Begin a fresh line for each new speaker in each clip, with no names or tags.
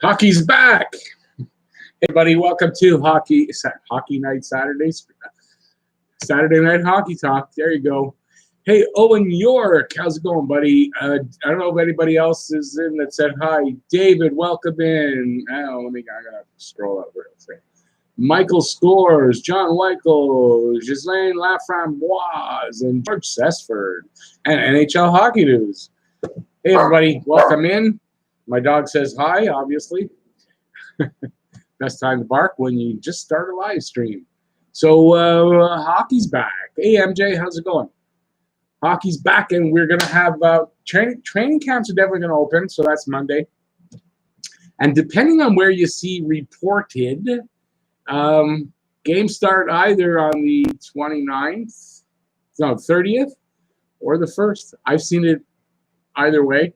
Hockey's back. Hey, everybody, welcome to Hockey Night Saturdays. Saturday Night Hockey Talk. There you go. Hey, Owen York, how's it going, buddy? I don't know if anybody else is in that said hi. David, welcome in. Oh, I gotta scroll up real quick. Michael Scores, John Weichel, Ghislaine Laframboise, and George Sesford, and NHL Hockey News. Hey, everybody, welcome in. My dog says hi, obviously. Best time to bark when you just start a live stream. So, hockey's back. Hey, MJ, how's it going? Hockey's back, and we're going to have training camps are definitely going to open, so that's Monday. And depending on where you see reported, games start either on the 29th, no, 30th, or the 1st. I've seen it either way.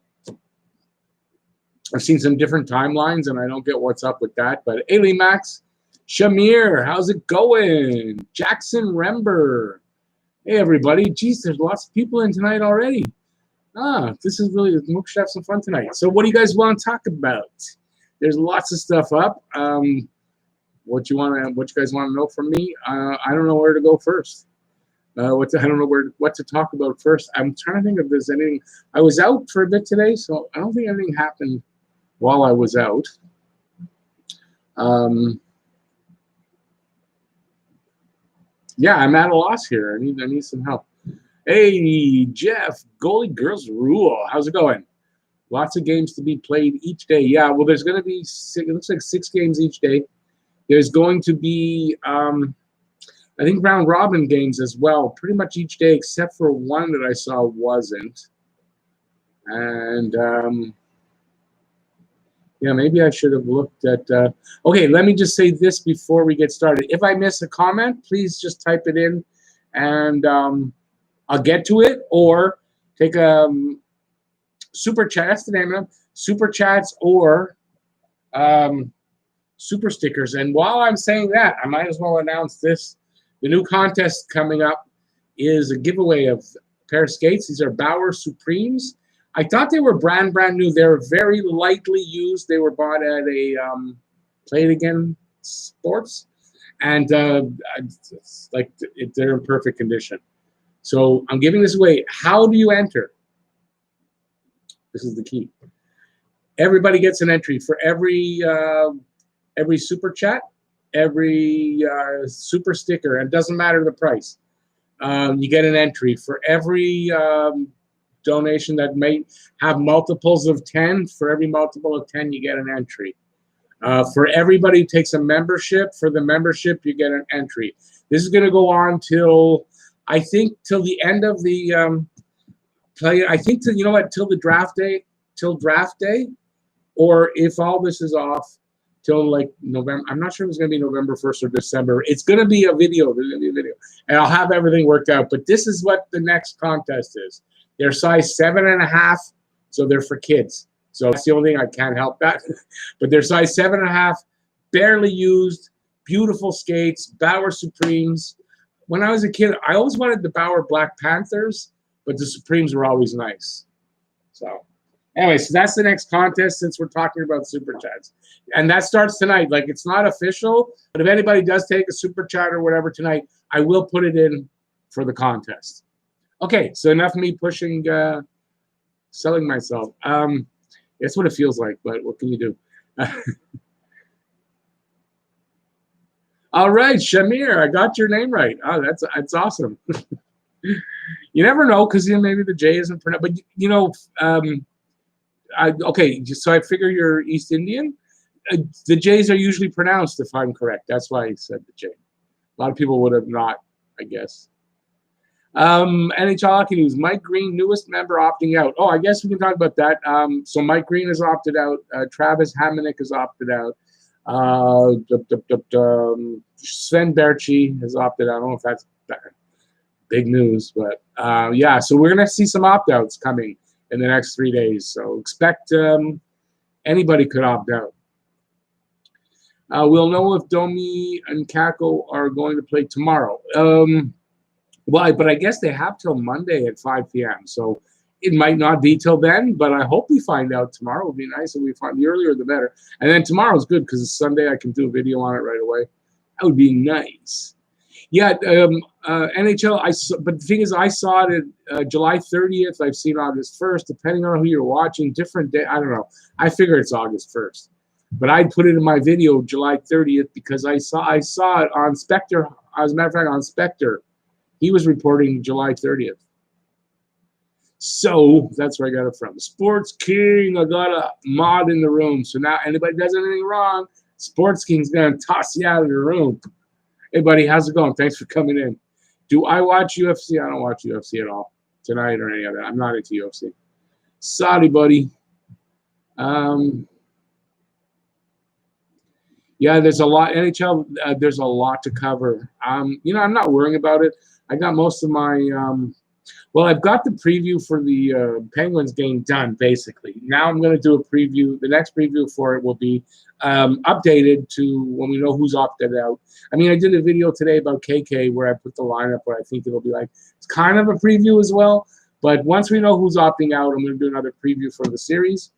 I've seen some different timelines, and I don't get what's up with that. But Ailey Max, Shamir, how's it going? Jackson Rember. Hey, everybody. Geez, there's lots of people in tonight already. This is really, Nook should have some fun tonight. So what do you guys want to talk about? There's lots of stuff up. What you guys want to know from me? I don't know where to go first. I don't know what to talk about first. I'm trying to think if there's anything. I was out for a bit today, so I don't think anything happened while I was out. Yeah, I'm at a loss here. I need some help. Hey, Jeff, Goalie Girls Rule. How's it going? Lots of games to be played each day. Yeah, well, there's going to be it looks like 6 games each day. There's going to be, I think, round robin games as well, pretty much each day, except for one that I saw wasn't. And yeah, maybe I should have looked at. Okay, let me just say this before we get started. If I miss a comment, please just type it in, and I'll get to it, or take a super chat. That's the name of them. Super chats or super stickers. And while I'm saying that, I might as well announce this. The new contest coming up is a giveaway of a pair of skates. These are Bauer Supremes. I thought they were brand new. They're very lightly used. They were bought at a Play It Again Sports, and they're in perfect condition. So I'm giving this away. How do you enter? This is the key. Everybody gets an entry for every super chat, every super sticker, and it doesn't matter the price. You get an entry for every donation that may have multiples of 10. For every multiple of 10, you get an entry. For everybody who takes a membership, for the membership, you get an entry. This is going to go on till, I think, till the end of the play. I think till the draft day, or if all this is off, till like November. I'm not sure if it's going to be November 1st or December. It's going to be a video. There's going to be a video, and I'll have everything worked out. But this is what the next contest is. They're size 7.5, so they're for kids. So that's the only thing I can't help that. But they're size 7.5, barely used, beautiful skates, Bauer Supremes. When I was a kid, I always wanted the Bauer Black Panthers, but the Supremes were always nice. So anyway, so that's the next contest since we're talking about super chats. And that starts tonight. Like, it's not official, but if anybody does take a super chat or whatever tonight, I will put it in for the contest. Okay, so enough of me pushing, selling myself. That's what it feels like, but what can you do? All right, Shamir, I got your name right. Oh, that's awesome. You never know, because maybe the J isn't pronounced. But okay, so I figure you're East Indian. The J's are usually pronounced, if I'm correct. That's why I said the J. A lot of people would have not, I guess. NHL Hockey News. Mike Green, newest member, opting out. Oh, I guess we can talk about that. So Mike Green has opted out. Travis Hamonic has opted out. Sven Berchi has opted out. I don't know if that's big news, but yeah. So we're gonna see some opt-outs coming in the next 3 days. So expect anybody could opt out. We'll know if Domi and Kako are going to play tomorrow. Well, but I guess they have till Monday at 5 p.m. So It might not be till then, but I hope we find out tomorrow. It would be nice if we find the earlier the better. And then tomorrow's good because it's Sunday. I can do a video on it right away. That would be nice. Yeah, NHL. But the thing is, I saw it July 30th. I've seen August 1st. Depending on who you're watching, different day. I don't know. I figure it's August 1st, but I put it in my video July 30th because I saw it on Spectre. As a matter of fact, on Spectre, he was reporting July 30th. So that's where I got it from. Sports King, I got a mod in the room. So now anybody does anything wrong, Sports King's going to toss you out of the room. Hey, buddy, how's it going? Thanks for coming in. Do I watch UFC? I don't watch UFC at all tonight or any of that. I'm not into UFC. Sorry, buddy. Yeah, there's a lot. NHL, there's a lot to cover. I'm not worrying about it. I got most of my well, I've got the preview for the Penguins game done, basically. Now I'm going to do a preview. The next preview for it will be updated to when we know who's opted out. I mean, I did a video today about KK where I put the lineup where I think it'll be like, it's kind of a preview as well. But once we know who's opting out, I'm going to do another preview for the series.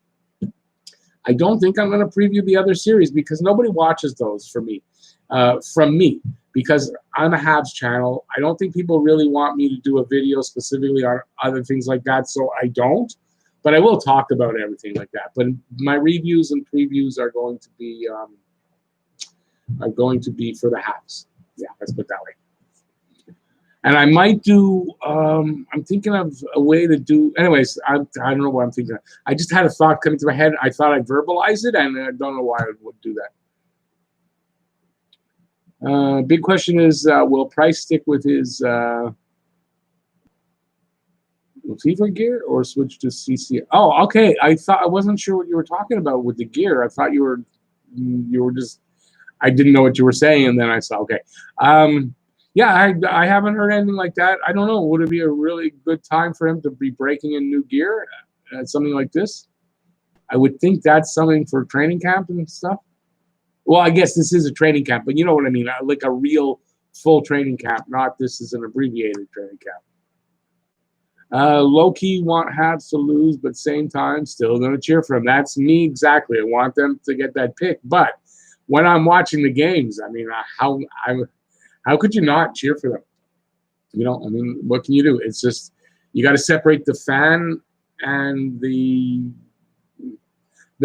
I don't think I'm going to preview the other series because nobody watches those for me, from me. Because I'm a Habs channel, I don't think people really want me to do a video specifically on other things like that, so I don't. But I will talk about everything like that. But my reviews and previews are going to be for the Habs. Yeah, let's put it that way. And I might do. I'm thinking of a way to do. Anyways, I don't know what I'm thinking of. I just had a thought coming to my head. I thought I'd verbalize it, and I don't know why I would do that. Big question is, will Price stick with his fever gear or switch to CC? Oh, okay. I wasn't sure what you were talking about with the gear. I thought you were just. I didn't know what you were saying, and then I saw. Okay. Yeah, I haven't heard anything like that. I don't know. Would it be a really good time for him to be breaking in new gear at something like this? I would think that's something for training camp and stuff. Well, I guess this is a training camp, but you know what I mean, like a real full training camp, not this is an abbreviated training camp. Low-key want Habs to lose, but same time, still going to cheer for them. That's me exactly. I want them to get that pick. But when I'm watching the games, I mean, how could you not cheer for them? You know, I mean, what can you do? It's just you got to separate the fan and the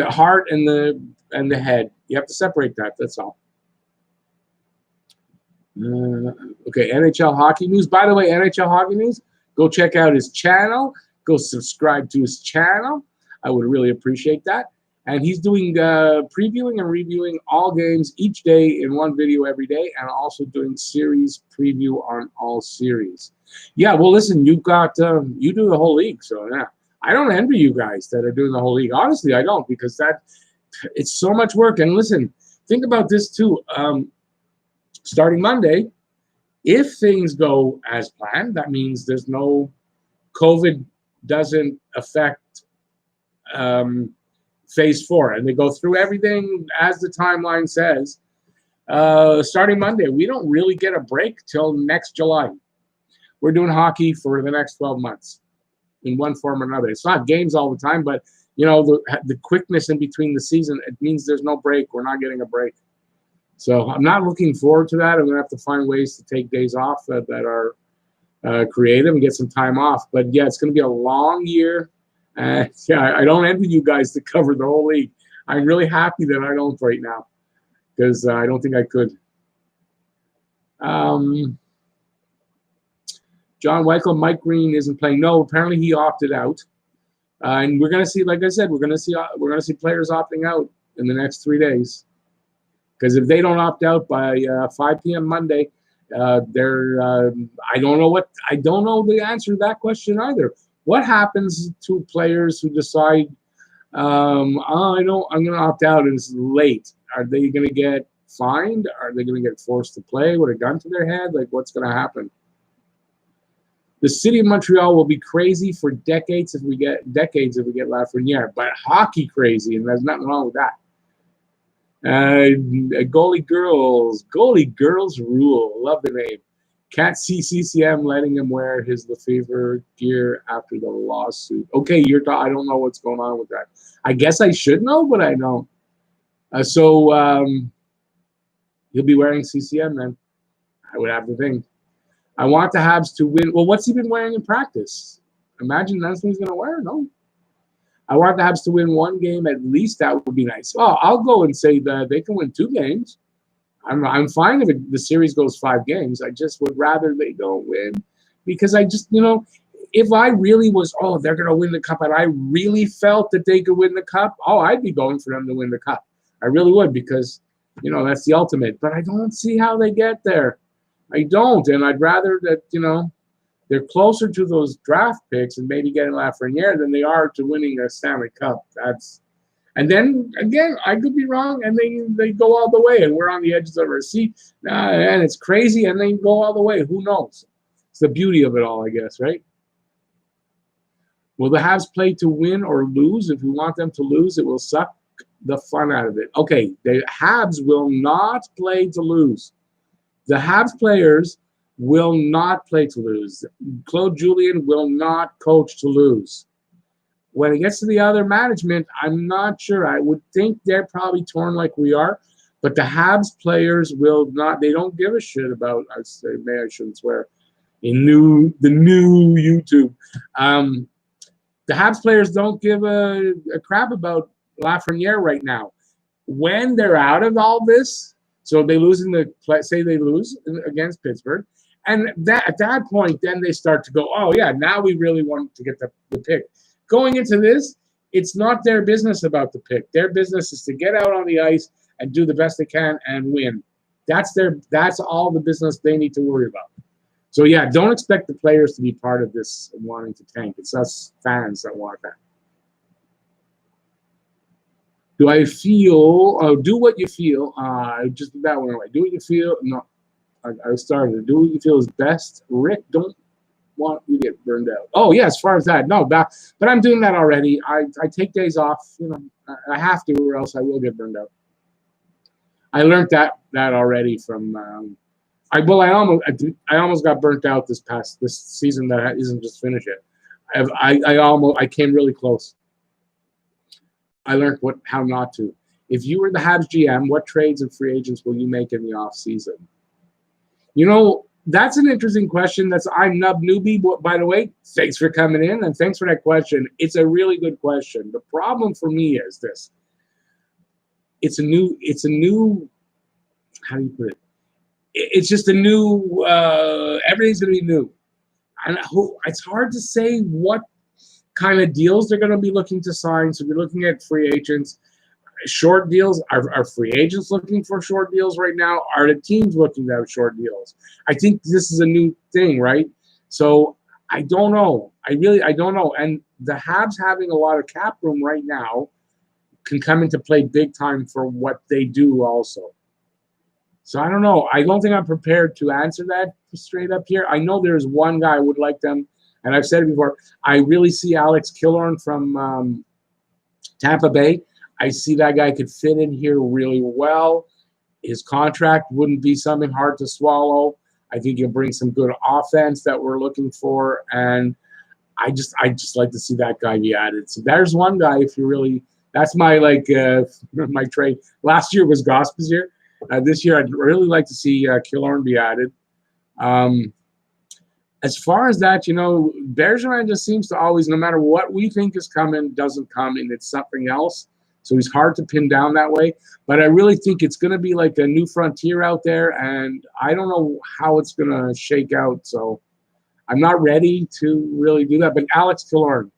heart and the head. You have to separate that. That's all. Okay, NHL hockey news. By the way, NHL hockey news. Go check out his channel. Go subscribe to his channel. I would really appreciate that. And he's doing previewing and reviewing all games each day in one video every day, and also doing series preview on all series. Yeah, well, listen, you do the whole league, so yeah. I don't envy you guys that are doing the whole league. Honestly, I don't, because it's so much work. And listen, think about this too. Starting Monday, if things go as planned, that means there's no COVID doesn't affect phase 4, and they go through everything as the timeline says. Starting Monday, we don't really get a break till next July. We're doing hockey for the next 12 months in one form or another. It's not games all the time, but you know, the quickness in between the season, it means there's no break. We're not getting a break. So I'm not looking forward to that. I'm going to have to find ways to take days off that are creative and get some time off. But yeah, it's going to be a long year. Yeah, I don't envy you guys to cover the whole league. I'm really happy that I don't right now because I don't think I could. John Weichel, Mike Green isn't playing. No, apparently he opted out. And we're going to see, like I said, we're going to see players opting out in the next 3 days. Because if they don't opt out by 5 p.m. Monday, I don't know the answer to that question either. What happens to players who decide, I'm going to opt out and it's late? Are they going to get fined? Are they going to get forced to play with a gun to their head? Like, what's going to happen? The city of Montreal will be crazy for decades if we get Lafreniere, but hockey crazy, and there's nothing wrong with that. Goalie girls rule. Love the name. Can't see CCM letting him wear his Lefevre gear after the lawsuit. Okay, I don't know what's going on with that. I guess I should know, but I don't. He'll be wearing CCM then. I would have to think. I want the Habs to win. Well, what's he been wearing in practice? Imagine that's what he's going to wear? No. I want the Habs to win one game at least. That would be nice. Well, I'll go and say that they can win 2 games. I'm fine if the series goes 5 games. I just would rather they don't win because I just, if I really was, they're going to win the cup, and I really felt that they could win the cup, I'd be going for them to win the cup. I really would because, that's the ultimate. But I don't see how they get there. I don't, and I'd rather that, they're closer to those draft picks and maybe getting Lafreniere than they are to winning a Stanley Cup. And then, again, I could be wrong, and they go all the way, and we're on the edges of our seat, and it's crazy, and they go all the way. Who knows? It's the beauty of it all, I guess, right? Will the Habs play to win or lose? If we want them to lose, it will suck the fun out of it. Okay, the Habs will not play to lose. The Habs players will not play to lose. Claude Julien will not coach to lose. When it gets to the other management, I'm not sure. I would think they're probably torn like we are, but the Habs players will not. They don't give a shit about. I shouldn't swear. The new YouTube. The Habs players don't give a crap about Lafreniere right now. When they're out of all this, so they lose say they lose against Pittsburgh, and at that point, then they start to go, oh yeah, now we really want to get the pick. Going into this, it's not their business about the pick. Their business is to get out on the ice and do the best they can and win. That's all the business they need to worry about. So yeah, don't expect the players to be part of this wanting to tank. It's us fans that want that. Do I feel? Do what you feel. Just that one away. Do what you feel. No, I started. Do what you feel is best. Rick, don't want you to get burned out. Oh yeah, as far as that, no, but I'm doing that already. I take days off. I have to, or else I will get burned out. I learned that already from. I almost got burnt out this season that isn't just finished yet. I came really close. I learned how not to. If you were the Habs GM, what trades and free agents will you make in the off season? That's an interesting question. I'm Nub Newbie, by the way. Thanks for coming in, and thanks for that question. It's a really good question. The problem for me is this. It's a new, how do you put it? It's just a new, everything's going to be new. And it's hard to say what kind of deals they're going to be looking to sign. So we're looking at free agents. Short deals, are free agents looking for short deals right now? Are the teams looking to have short deals? I think this is a new thing, right? So I don't know. I don't know. And the Habs having a lot of cap room right now can come into play big time for what they do also. So I don't know. I don't think I'm prepared to answer that straight up here. I know there's one guy I would like them, and I've said it before. I really see Alex Killorn from Tampa Bay. I see that guy could fit in here really well. His contract wouldn't be something hard to swallow. I think he'll bring some good offense that we're looking for, and I just like to see that guy be added. So there's one guy. If you really, that's my my trade. Last year was Gustafson. This year I'd really like to see Killorn be added. As far as that, Bergeron just seems to always, no matter what we think is coming, doesn't come, and it's something else. So he's hard to pin down that way. But I really think it's going to be like a new frontier out there, and I don't know how it's going to shake out. So I'm not ready to really do that. But Alex Killorn,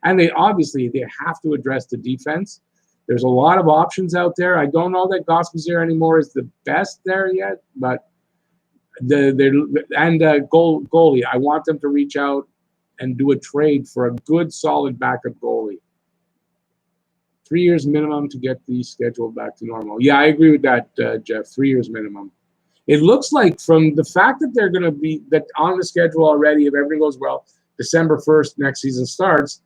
and they have to address the defense. There's a lot of options out there. I don't know that Gustafson anymore is the best there yet, but goalie. I want them to reach out and do a trade for a good, solid backup goalie. 3 years minimum to get the schedule back to normal. Yeah, I agree with that, Jeff. 3 years minimum. It looks like from the fact that they're going to be on the schedule already, if everything goes well, December 1st next season starts.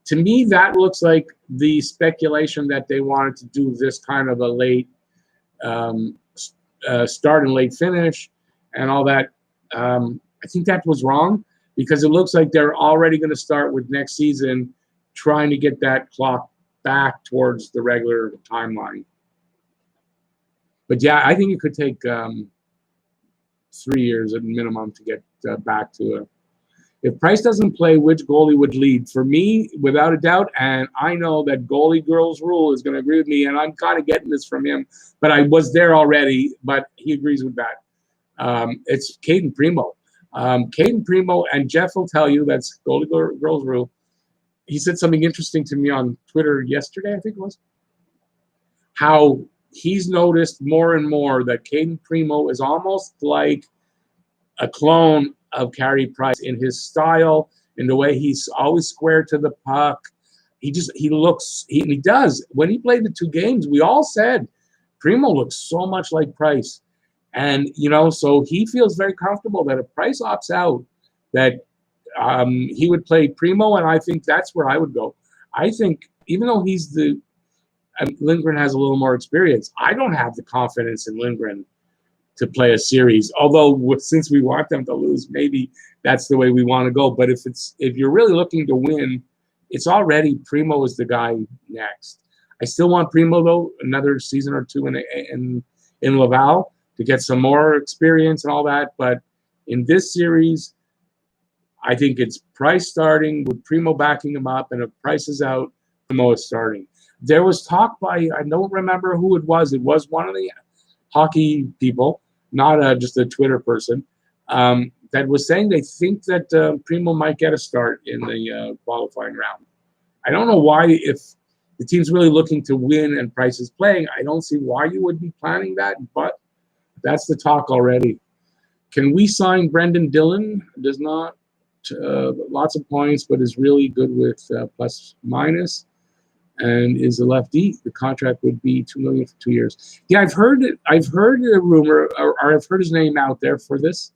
To me, that looks like the speculation that they wanted to do this kind of a late start and late finish. and all that. I think that was wrong because it looks like they're already going to start with next season trying to get that clock back towards the regular timeline. But yeah, I think it could take 3 years at minimum to get back to a. If Price doesn't play, which goalie would lead? For me, without a doubt, and I know that Goalie Girls Rule is going to agree with me, and I'm kind of getting this from him, but I was there already, but he agrees with that. It's Caden Primo. Caden Primo, and Jeff will tell you that's Goalie Girls Rule. He said something interesting to me on Twitter yesterday, I think it was, how he's noticed more and more that Caden Primo is almost like a clone of Carey Price in his style, in the way he's always square to the puck. He does. When he played the 2 games, we all said Primo looks so much like Price. And, so he feels very comfortable that if Price opts out, that he would play Primo, and I think that's where I would go. I think, even though Lindgren has a little more experience, I don't have the confidence in Lindgren to play a series. Although since we want them to lose, maybe that's the way we want to go. But if you're really looking to win, it's already Primo is the guy next. I still want Primo though another season or 2 in Laval to get some more experience and all that. But in this series, I think it's Price starting with Primo backing him up, and if Price is out, Primo is starting. There was talk by, I don't remember who it was. It was one of the hockey people, not just a Twitter person, that was saying they think that Primo might get a start in the qualifying round. I don't know why, if the team's really looking to win and Price is playing, I don't see why you would be planning that, but that's the talk already. Can we sign Brendan Dillon? Does not lots of points, but is really good with plus minus, and is a lefty. The contract would be $2 million for 2 years. Yeah, I've heard a rumor, or I've heard his name out there for this,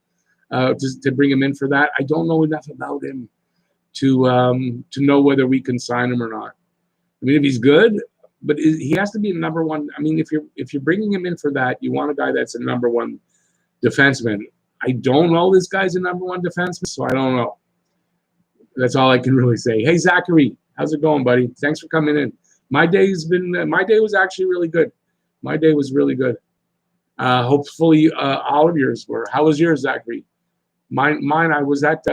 to bring him in for that. I don't know enough about him to know whether we can sign him or not. I mean, if he's good, but he has to be a number one. I mean, if you're bringing him in for that, you want a guy that's a number one defenseman. I don't know this guy's a number one defenseman, so I don't know. That's all I can really say. Hey, Zachary, how's it going, buddy? Thanks for coming in. My day was actually really good. My day was really good. Hopefully, all of yours were. How was yours, Zachary? Mine. I was at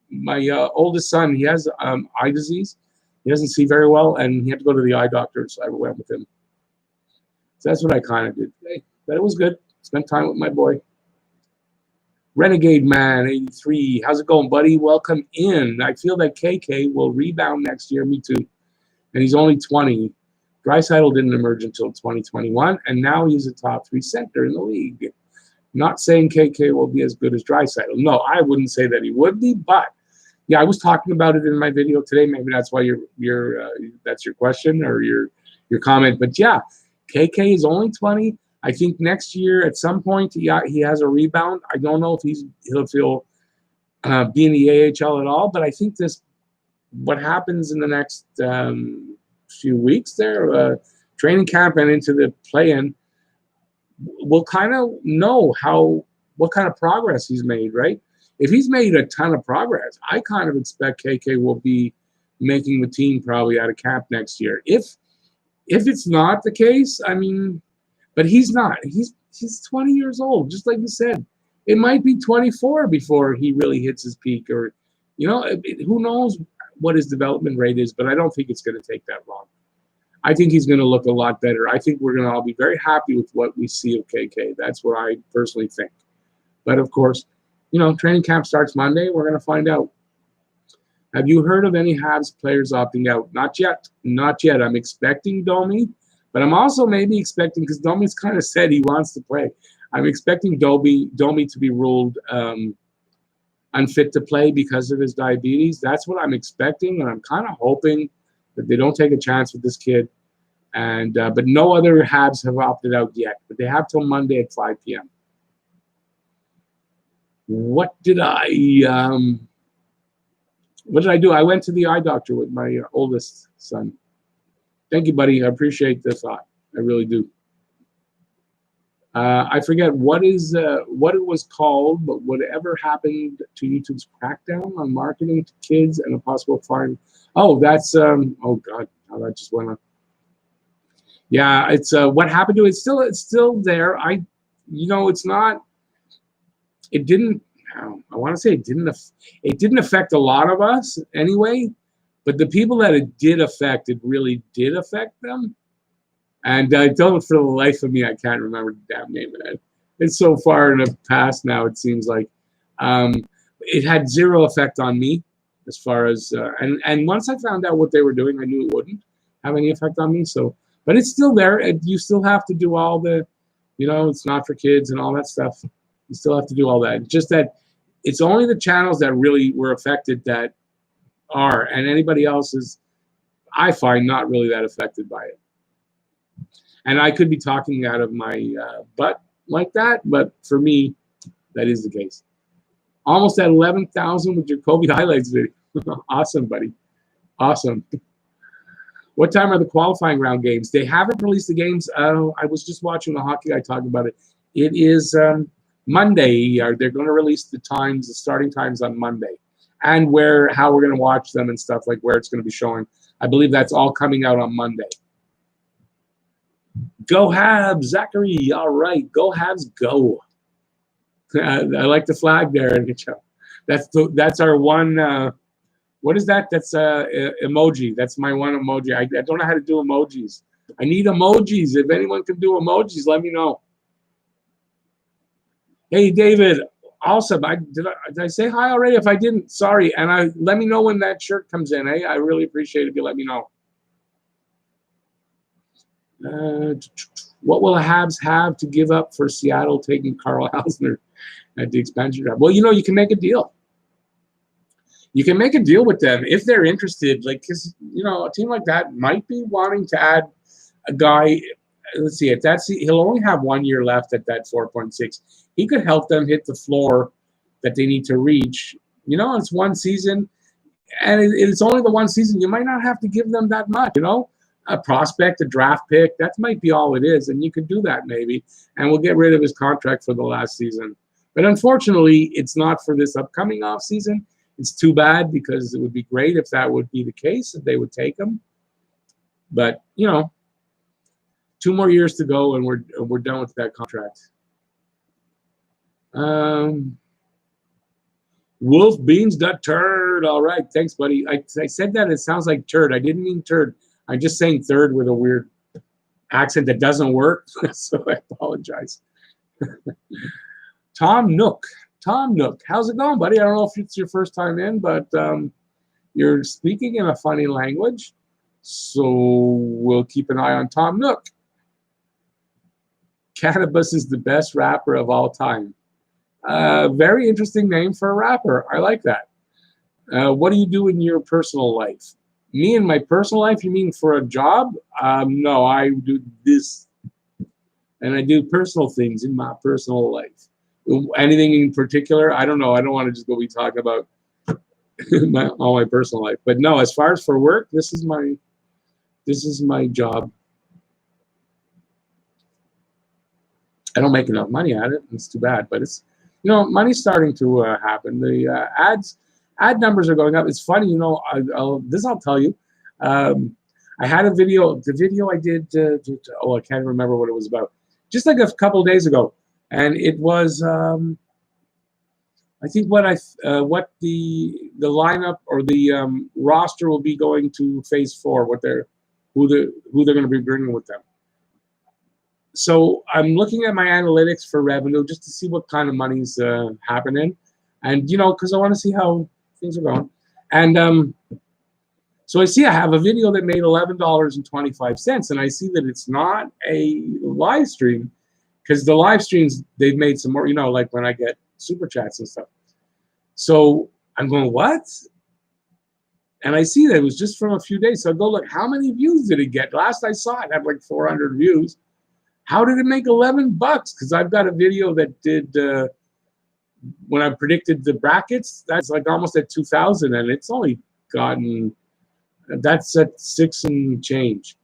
my oldest son. He has eye disease. He doesn't see very well, and he had to go to the eye doctor, so I went with him. So that's what I kind of did today. But it was good. Spent time with my boy. Renegade Man 83, how's it going, buddy? Welcome in. I feel that KK will rebound next year. Me too. And he's only 20. Draisaitl didn't emerge until 2021, and now he's a top 3 center in the league. Not saying KK will be as good as Draisaitl. No, I wouldn't say that he would be, but yeah, I was talking about it in my video today. Maybe that's why that's your question or your comment. But yeah, KK is only 20. I think next year at some point he has a rebound. I don't know if he'll be in the AHL at all, but I think what happens in the next few weeks there, training camp and into the play-in, we'll kind of know what kind of progress he's made, right? If he's made a ton of progress, I kind of expect KK will be making the team probably out of camp next year. If it's not the case, I mean. But he's not. He's 20 years old, just like you said. It might be 24 before he really hits his peak, or, who knows what his development rate is, but I don't think it's going to take that long. I think he's going to look a lot better. I think we're going to all be very happy with what we see of KK. That's what I personally think. But, of course, training camp starts Monday. We're going to find out. Have you heard of any Habs players opting out? Not yet. Not yet. I'm expecting Domi. But I'm also maybe expecting, because Domi's kind of said he wants to play, I'm expecting Domi to be ruled unfit to play because of his diabetes. That's what I'm expecting, and I'm kind of hoping that they don't take a chance with this kid. And but no other Habs have opted out yet. But they have till Monday at 5 p.m. What did I do? I went to the eye doctor with my oldest son. Thank you, buddy. I appreciate the thought. I really do. I forget what it was called, but whatever happened to YouTube's crackdown on marketing to kids and a possible fine. Oh, that's oh god, how that just went on. Yeah, it's what happened to it. It's still there. It's not. It didn't. I want to say it didn't. It didn't affect a lot of us anyway, but the people that it did affect, it really did affect them. And I don't, for the life of me, I can't remember the damn name of it. It's so far in the past now, it seems like. It had zero effect on me as far as, and once I found out what they were doing, I knew it wouldn't have any effect on me. So, but it's still there. You still have to do all the, it's not for kids and all that stuff. You still have to do all that. Just that it's only the channels that really were affected that are, and anybody else is, I find, not really that affected by it. And I could be talking out of my butt like that, but for me, that is the case. Almost at 11,000 with your COVID highlights video. Awesome, buddy. Awesome. What time are the qualifying round games? They haven't released the games. I was just watching the hockey guy talking about it. It is Monday. They're going to release the times, the starting times on Monday, and how we're going to watch them and stuff, like where it's going to be showing. I believe that's all coming out on Monday. Go Habs, Zachary. All right, go Habs, go. I like the flag there. That's our one. What is that? That's emoji. That's my one emoji. I don't know how to do emojis. I need emojis. If anyone can do emojis, let me know. Hey, David. Awesome. Did I say hi already? If I didn't, sorry. And let me know when that shirt comes in. Hey, I really appreciate it if you let me know. What will the Habs have to give up for Seattle taking Carl Hausner at the expansion draft? Well, you can make a deal. You can make a deal with them if they're interested. Like, because a team like that might be wanting to add a guy. Let's see, he'll only have 1 year left at that 4.6. He could help them hit the floor that they need to reach. It's one season, and it's only the one season. You might not have to give them that much. A prospect, a draft pick, that might be all it is, and you could do that maybe, and we'll get rid of his contract for the last season. But unfortunately, it's not for this upcoming off season. It's too bad, because it would be great if that would be the case, if they would take him. But 2 more years to go, and we're done with that contract. Wolf Beans the turd. All right, thanks, buddy. I said that it sounds like turd. I didn't mean turd. I'm just saying third with a weird accent that doesn't work, so I apologize. Tom Nook. Tom Nook. How's it going, buddy? I don't know if it's your first time in, but you're speaking in a funny language, so we'll keep an eye on Tom Nook. Cannabis is the best rapper of all time. Very interesting name for a rapper. I like that. What do you do in your personal life? Me in my personal life, you mean for a job? No, I do this. And I do personal things in my personal life. Anything in particular? I don't know. I don't want to just go be talking about all my personal life. But no, as far as for work, this is my job. I don't make enough money at it. It's too bad. But it's, money's starting to happen. The ad numbers are going up. It's funny, I'll tell you. I had a video. The video I did, I can't remember what it was about. Just like a couple of days ago, and it was, I think what the lineup or the roster will be going to Phase 4. Who they're going to be bringing with them. So I'm looking at my analytics for revenue just to see what kind of money's happening, and because I want to see how things are going. And so I see I have a video that made $11.25, and I see that it's not a live stream, because the live streams, they've made some more, like when I get super chats and stuff. So I'm going, what? And I see that it was just from a few days. So I go, look, how many views did it get? Last I saw it had like 400 views. How did it make $11? Because I've got a video that did, when I predicted the brackets, that's like almost at 2,000, and it's only gotten, that's at $6 and change.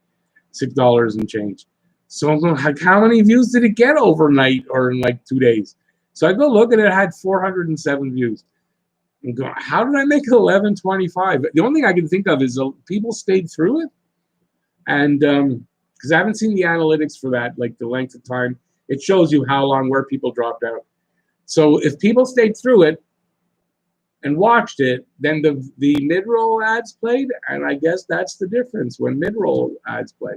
So I'm going, like, how many views did it get overnight or in like 2 days? So I go look and it had 407 views. I'm going, how did I make it 1125? The only thing I can think of is people stayed through it. And because I haven't seen the analytics for that, like the length of time. It shows you how long, where people dropped out. So if people stayed through it and watched it, then the mid-roll ads played, and I guess that's the difference when mid-roll ads play.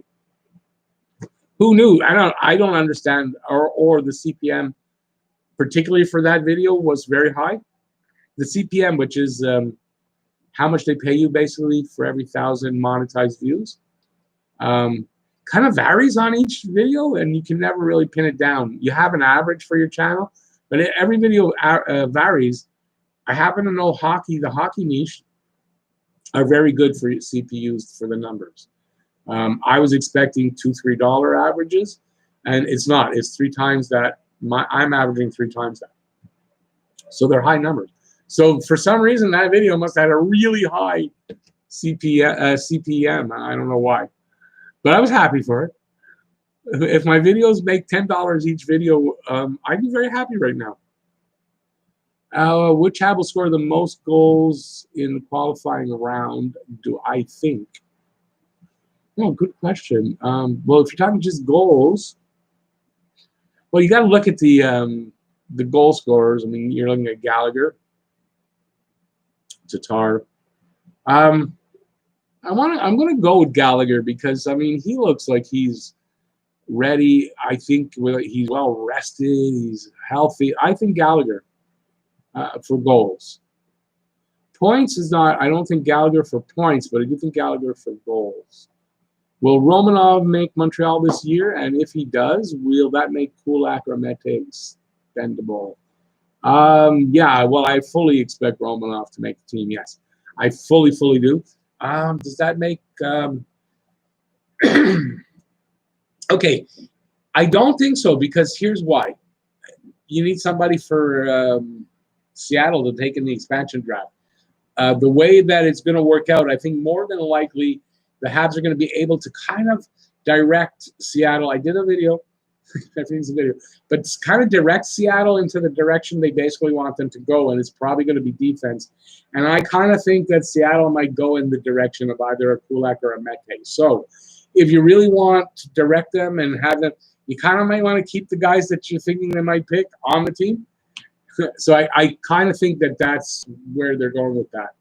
Who knew? I don't understand. Or the CPM, particularly for that video, was very high. The CPM, which is how much they pay you basically for every 1,000 monetized views, kind of varies on each video, and you can never really pin it down. You have an average for your channel, but every video varies. I happen to know the hockey niche are very good for CPUs for the numbers. I was expecting $2-3 averages, and it's not. It's 3 times that. I'm averaging 3 times that. So they're high numbers. So for some reason, that video must have had a really high CPM. I don't know why, but I was happy for it. If my videos make $10 each video, I'd be very happy right now. Which Habs will score the most goals in the qualifying round, do I think? Oh, good question. Well, if you're talking just goals, well, you got to look at the goal scorers. I mean, you're looking at Gallagher, Tatar. I'm going to go with Gallagher because, I mean, he looks like he's ready. I think he's well rested. He's healthy. I think Gallagher for goals. Points is not, I don't think Gallagher for points, but I do think Gallagher for goals. Will Romanov make Montreal this year? And if he does, will that make Kulak or Mete expendable? Yeah, well, I fully expect Romanov to make the team, yes. I fully do. Does that make... okay, I don't think so, because here's why. You need somebody for Seattle to take in the expansion draft. The way that it's going to work out, I think more than likely the Habs are going to be able to kind of direct Seattle. I did a video, I think it's a video, but it's kind of direct Seattle into the direction they basically want them to go, and it's probably going to be defense. And I kind of think that Seattle might go in the direction of either a Kulak or a Mete. So if you really want to direct them and have them, you kind of might want to keep the guys that you're thinking they might pick on the team. So I kind of think that that's where they're going with that.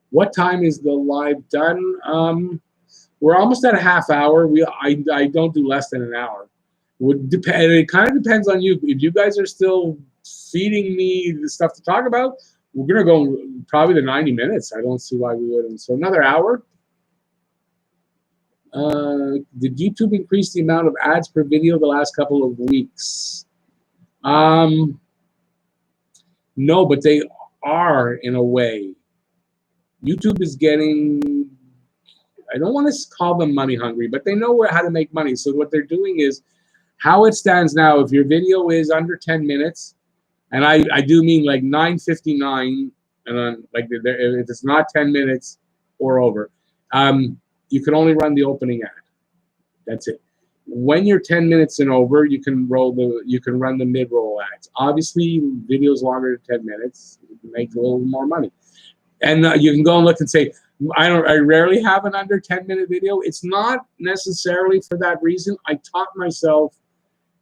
What time is the live done? We're almost at a half hour. I don't do less than an hour. It kind of depends on you. If you guys are still feeding me the stuff to talk about, we're going to go probably to 90 minutes. I don't see why we wouldn't. So another hour. Did YouTube increase the amount of ads per video the last couple of weeks? No, but they are in a way. YouTube is getting, I don't want to call them money hungry, but they know how to make money. So what they're doing is, how it stands now, if your video is under 10 minutes, and I do mean like 9:59, and then like if it's not 10 minutes or over, you can only run the opening ad. That's it. When you're 10 minutes and over, you can run the mid-roll ads. Obviously, videos longer than 10 minutes make a little more money. And you can go and look and say, I rarely have an under 10-minute video. It's not necessarily for that reason. I taught myself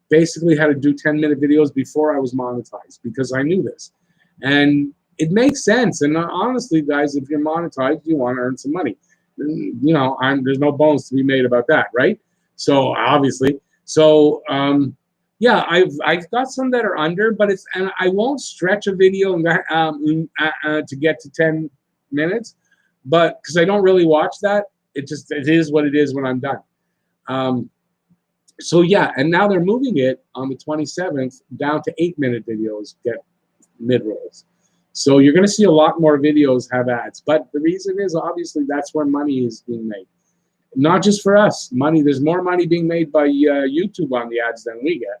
basically how to do 10-minute videos before I was monetized because I knew this. And it makes sense. And honestly, guys, if you're monetized, you want to earn some money. You know, there's no bones to be made about that, right? So obviously, yeah, I've got some that are under, and I won't stretch a video to get to 10 minutes, but because I don't really watch that, it is what it is when I'm done. So yeah, and now they're moving it on the 27th down to 8-minute videos get mid-rolls. So you're going to see a lot more videos have ads, but the reason is obviously that's where money is being made. Not just for us, money. There's more money being made by YouTube on the ads than we get.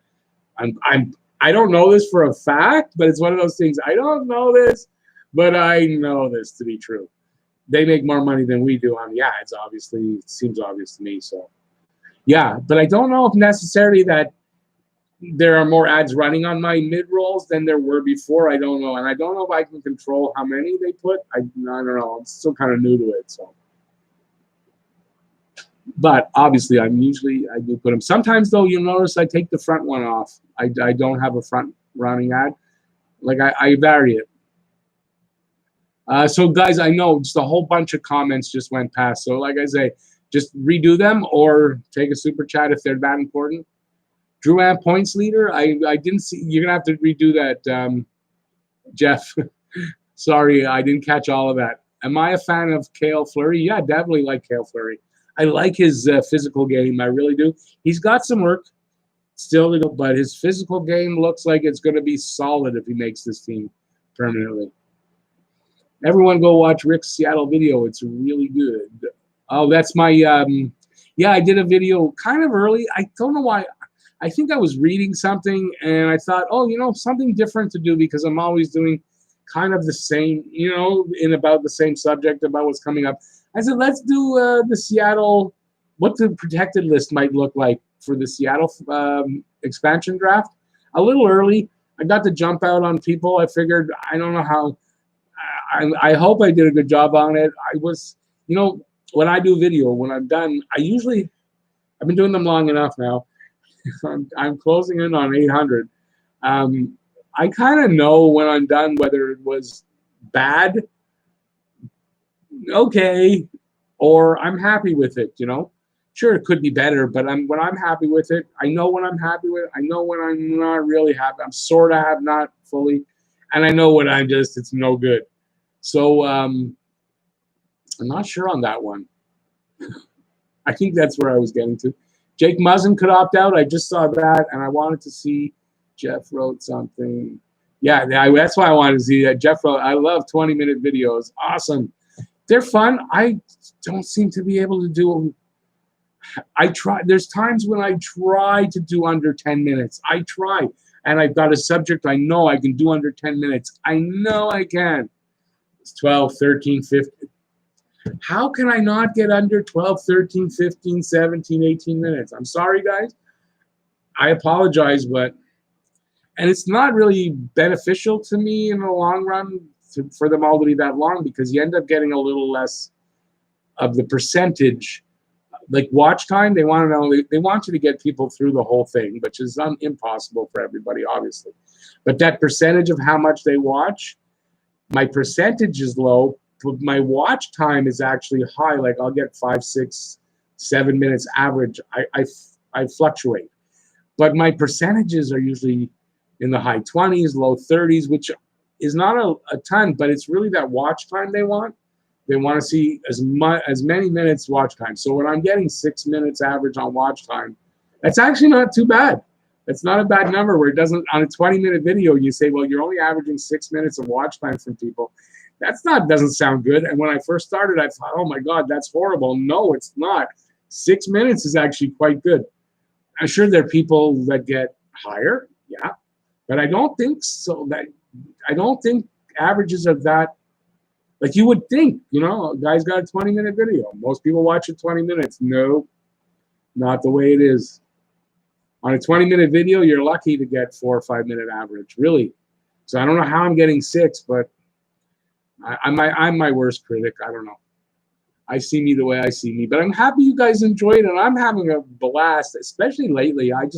I don't know this for a fact, but it's one of those things. I don't know this, but I know this to be true. They make more money than we do on the ads. Obviously, it seems obvious to me. So, Yeah, but I don't know if necessarily that there are more ads running on my mid rolls than there were before. I don't know, and I don't know if I can control how many they put. I don't know. I'm still kind of new to it, so. But obviously, I do put them. Sometimes though, you'll notice I take the front one off. I don't have a front running ad. Like I vary it. So guys, I know just a whole bunch of comments just went past. So like I say, just redo them or take a super chat if they're that important. Drouin points leader. I didn't see. You're gonna have to redo that, Jeff. Sorry, I didn't catch all of that. Am I a fan of Cale Fleury? Yeah, definitely like Cale Fleury. I like his physical game. I really do. He's got some work still to go, but his physical game looks like it's going to be solid if he makes this team permanently. Everyone go watch Rick's Seattle video. It's really good. Oh, that's my, yeah, I did a video kind of early. I don't know why. I think I was reading something and I thought, oh, something different to do because I'm always doing kind of the same, in about the same subject about what's coming up. I said, let's do the Seattle, what the protected list might look like for the Seattle expansion draft. A little early. I got to jump out on people. I figured, I don't know how, I hope I did a good job on it. I was, when I do video, when I'm done, I've been doing them long enough now. I'm closing in on 800. I kind of know when I'm done whether it was bad, okay, or I'm happy with it, Sure, it could be better, but when I'm happy with it, I know when I'm happy with it. I know when I'm not really happy. I'm sort of happy, not fully. And I know when it's no good. So I'm not sure on that one. I think that's where I was getting to. Jake Muzzin could opt out. I just saw that, and I wanted to see. Jeff wrote something. Yeah, that's why I wanted to see that. Jeff wrote, I love 20-minute videos. Awesome. They're fun. I don't seem to be able to do them. I try. There's times when I try to do under 10 minutes. I try, and I've got a subject I know I can do under 10 minutes. I know I can. It's 12, 13, 15. How can I not get under 12, 13, 15, 17, 18 minutes? I'm sorry, guys. I apologize, but and it's not really beneficial to me in the long run for them all to be that long because you end up getting a little less of the percentage. Like watch time, they want you to get people through the whole thing, which is impossible for everybody, obviously. But that percentage of how much they watch, my percentage is low, but my watch time is actually high. Like I'll get 5, 6, 7 minutes average. I fluctuate, but my percentages are usually in the high 20s, low 30s, which is not a ton, but it's really that watch time they want. They want to see as many minutes watch time. So when I'm getting 6 minutes average on watch time, that's actually not too bad. It's not a bad number where it doesn't, on a 20-minute video, you say, well, you're only averaging 6 minutes of watch time from people. Doesn't sound good. And when I first started, I thought, oh my God, that's horrible. No, it's not. 6 minutes is actually quite good. I'm sure there are people that get higher. Yeah. But I don't think so. I don't think averages of that. Like you would think, a guy's got a 20-minute video. Most people watch it 20 minutes. No, not the way it is. On a 20-minute video, you're lucky to get 4 or 5 minute average, really. So I don't know how I'm getting 6, but I'm my worst critic. I don't know. I see me the way I see me. But I'm happy you guys enjoyed it, and I'm having a blast, especially lately. I'm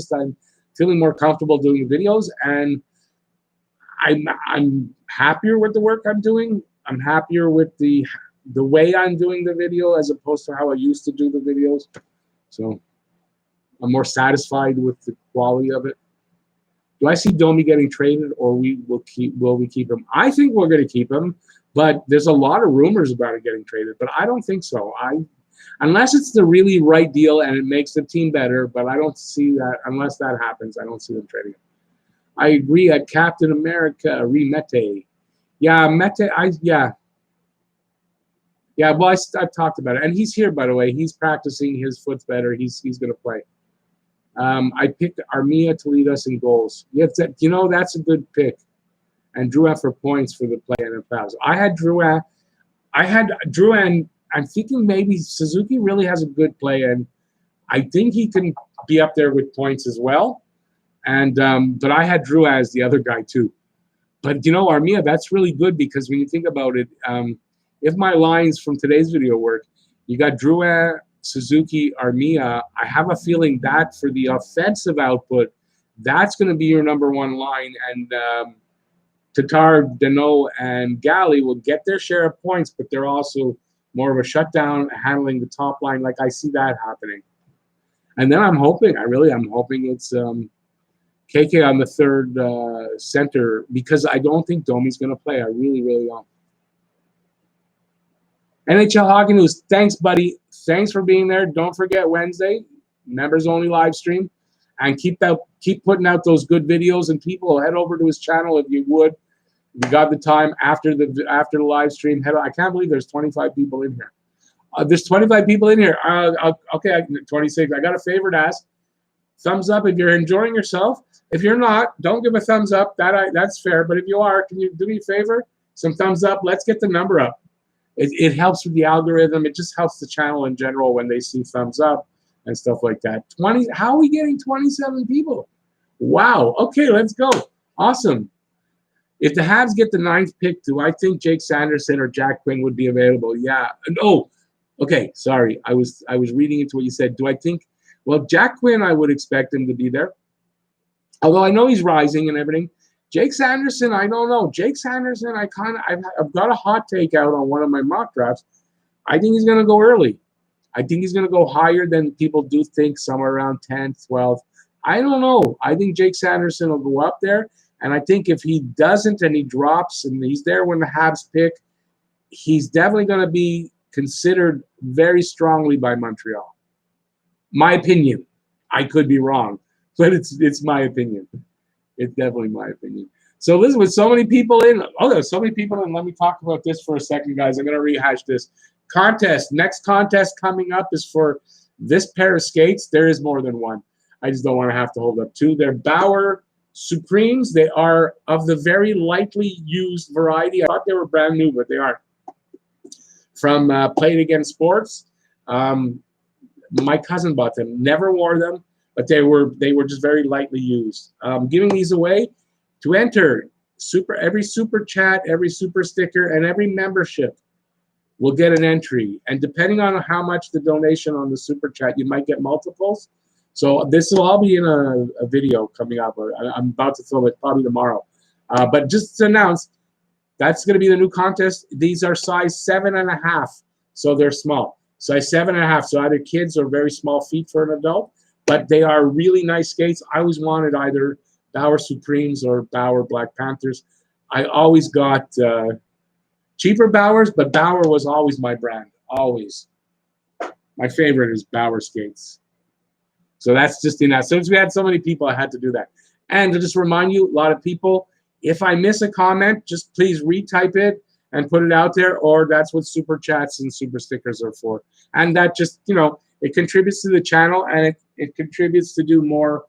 feeling more comfortable doing videos, and I'm happier with the work I'm doing. I'm happier with the way I'm doing the video as opposed to how I used to do the videos. So I'm more satisfied with the quality of it. Do I see Domi getting traded, or will we keep him? I think we're going to keep him, but there's a lot of rumors about it getting traded. But I don't think so. Unless it's the really right deal and it makes the team better. But I don't see that unless that happens. I don't see them trading him. I agree. At Captain America, Mete. Yeah, Mete. Yeah. Well, I've talked about it, and he's here, by the way. He's practicing. His foot's better. He's going to play. I picked Armia to lead us in goals. That's a good pick. And Drouin for points for the play and fouls. I had Drouin, and I'm thinking maybe Suzuki really has a good play, and I think he can be up there with points as well. And but I had Drew as the other guy too. But you know, Armia, that's really good because when you think about it, if my lines from today's video work, you got Drew, Suzuki, Armia. I have a feeling that for the offensive output, that's going to be your number one line. And Tatar, Danault, and Galley will get their share of points, but they're also more of a shutdown, handling the top line. Like I see that happening. And then I'm hoping it's KK on the third center because I don't think Domi's going to play. I really, really don't. NHL Hockey News, thanks, buddy. Thanks for being there. Don't forget Wednesday, members only live stream, and keep putting out those good videos. And people, head over to his channel if you would. If you got the time after the live stream. I can't believe there's 25 people in here. There's 25 people in here. Okay, 26. I got a favor to ask. Thumbs up if you're enjoying yourself. If you're not, don't give a thumbs up. That's fair. But if you are, can you do me a favor? Some thumbs up. Let's get the number up. It helps with the algorithm. It just helps the channel in general when they see thumbs up and stuff like that. 20. How are we getting 27 people? Wow. Okay, let's go. Awesome. If the Habs get the 9th pick, do I think Jake Sanderson or Jack Quinn would be available? Yeah. Oh, okay. Sorry. I was reading into what you said. Do I think? Well, Jack Quinn, I would expect him to be there. Although I know he's rising and everything. Jake Sanderson, I don't know. Jake Sanderson, I've got a hot take out on one of my mock drafts. I think he's going to go early. I think he's going to go higher than people do think, somewhere around 10th, 12th. I don't know. I think Jake Sanderson will go up there. And I think if he doesn't and he drops and he's there when the Habs pick, he's definitely going to be considered very strongly by Montreal. My opinion. I could be wrong, but it's my opinion. It's definitely my opinion. So listen, with so many people in, there's so many people in. Let me talk about this for a second, guys. I'm going to rehash this. Contest. Next contest coming up is for this pair of skates. There is more than one. I just don't want to have to hold up two. They're Bauer Supremes. They are of the very lightly used variety. I thought they were brand new, but they aren't. From Play It Again Sports. My cousin bought them. Never wore them. But they were just very lightly used. Giving these away to enter every super chat, every super sticker, and every membership will get an entry. And depending on how much the donation on the super chat, you might get multiples. So this will all be in a video coming up. I'm about to film it probably tomorrow. But just to announce, that's going to be the new contest. These are size 7.5, so they're small. Size 7.5, so either kids or very small feet for an adult. But they are really nice skates. I always wanted either Bauer Supremes or Bauer Black Panthers. I always got cheaper Bauers, but Bauer was always my brand, always. My favorite is Bauer skates. So that's just in that. Since we had so many people, I had to do that. And to just remind you, a lot of people, if I miss a comment, just please retype it and put it out there, or that's what super chats and super stickers are for. And that just, it contributes to the channel, and it contributes to do more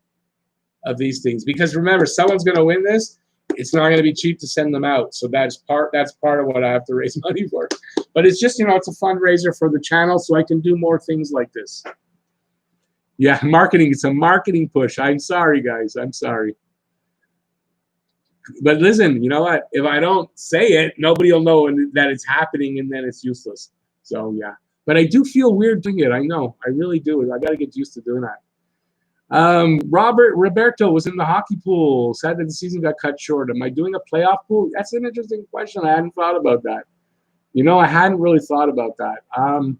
of these things. Because remember, someone's going to win this. It's not going to be cheap to send them out. So that's part of what I have to raise money for. But it's just, it's a fundraiser for the channel, so I can do more things like this. Yeah, marketing. It's a marketing push. I'm sorry, guys. I'm sorry. But listen, you know what? If I don't say it, nobody will know that it's happening, and then it's useless. So, yeah. But I do feel weird doing it. I know. I really do. I got to get used to doing that. Roberto was in the hockey pool. Sad that the season got cut short. Am I doing a playoff pool? That's an interesting question. I hadn't thought about that. I hadn't really thought about that.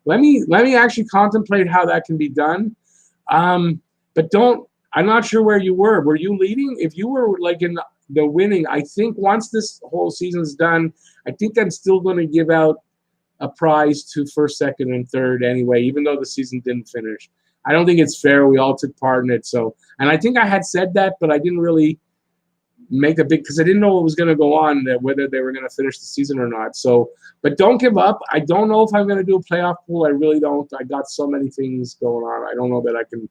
Let me actually contemplate how that can be done. But I'm not sure where you were. Were you leading? If you were like in the winning, I think once this whole season's done, I think I'm still going to give out a prize to first, second, and third anyway, even though the season didn't finish. I don't think it's fair. We all took part in it. So, and I think I had said that, but I didn't really make a big, because I didn't know what was going to go on, whether they were going to finish the season or not. So, but don't give up. I don't know if I'm going to do a playoff pool. I really don't. I got so many things going on. I don't know that I can,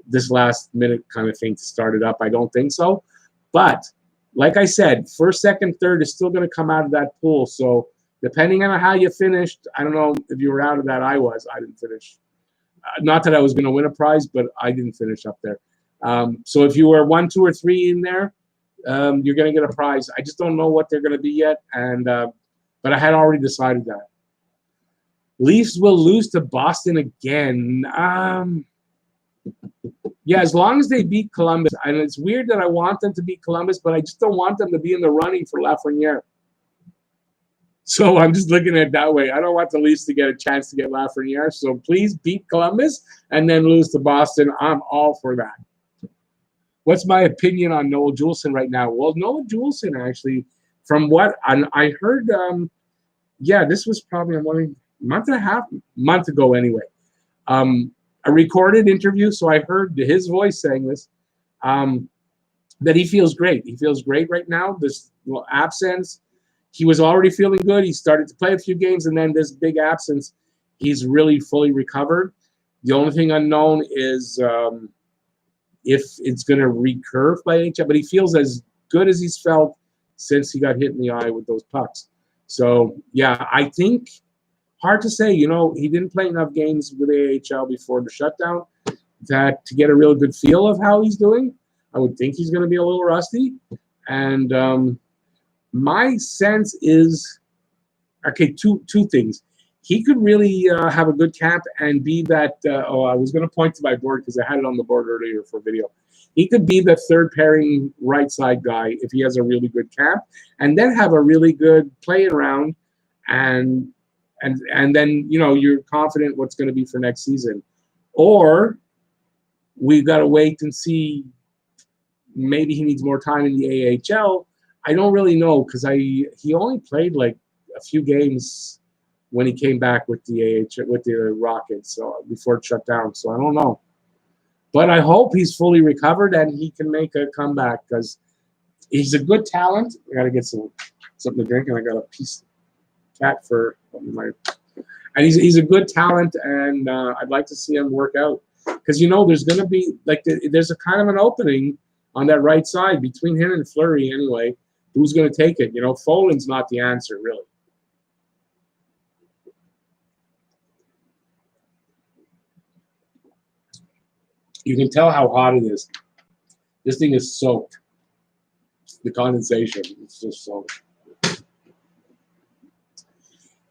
this last minute kind of thing to start it up. I don't think so. But like I said, first, second, third is still going to come out of that pool. So depending on how you finished, I don't know if you were out of that. I didn't finish. Not that I was going to win a prize, but I didn't finish up there. So if you were 1, 2, or 3 in there, you're going to get a prize. I just don't know what they're going to be yet, and but I had already decided that. Leafs will lose to Boston again. Yeah, as long as they beat Columbus. And it's weird that I want them to beat Columbus, but I just don't want them to be in the running for Lafreniere. So I'm just looking at it that way. I don't want the Leafs to get a chance to get Lafreniere. So please beat Columbus and then lose to Boston. I'm all for that. What's my opinion on Noah Juleson right now? Well, Noah Juleson, actually, from what I heard, yeah, this was probably a month ago anyway. A recorded interview, so I heard his voice saying this, that he feels great. He feels great right now. This absence, he was already feeling good. He started to play a few games, and then this big absence, he's really fully recovered. The only thing unknown is if it's going to recurve by NHL, but he feels as good as he's felt since he got hit in the eye with those pucks. So, yeah, I think hard to say. You know, he didn't play enough games with AHL before the shutdown that to get a real good feel of how he's doing. I would think he's going to be a little rusty. And my sense is, okay, two things. He could really have a good camp and be that, I was going to point to my board because I had it on the board earlier for video. He could be the third pairing right side guy if he has a really good camp, and then have a really good playing round, and then, you know, you're confident what's going to be for next season. Or we've got to wait and see. Maybe he needs more time in the AHL. I don't really know because he only played like a few games when he came back with the AHL with the Rockets, so before it shut down. So I don't know. But I hope he's fully recovered and he can make a comeback because he's a good talent. I got to get something to drink, and I got a piece of cat for my. And he's a good talent, and I'd like to see him work out because, you know, there's going to be like there's a kind of an opening on that right side between him and Fleury anyway. Who's going to take it? You know, Folin's not the answer really. You can tell how hot it is. This thing is soaked. The condensation, it's just soaked.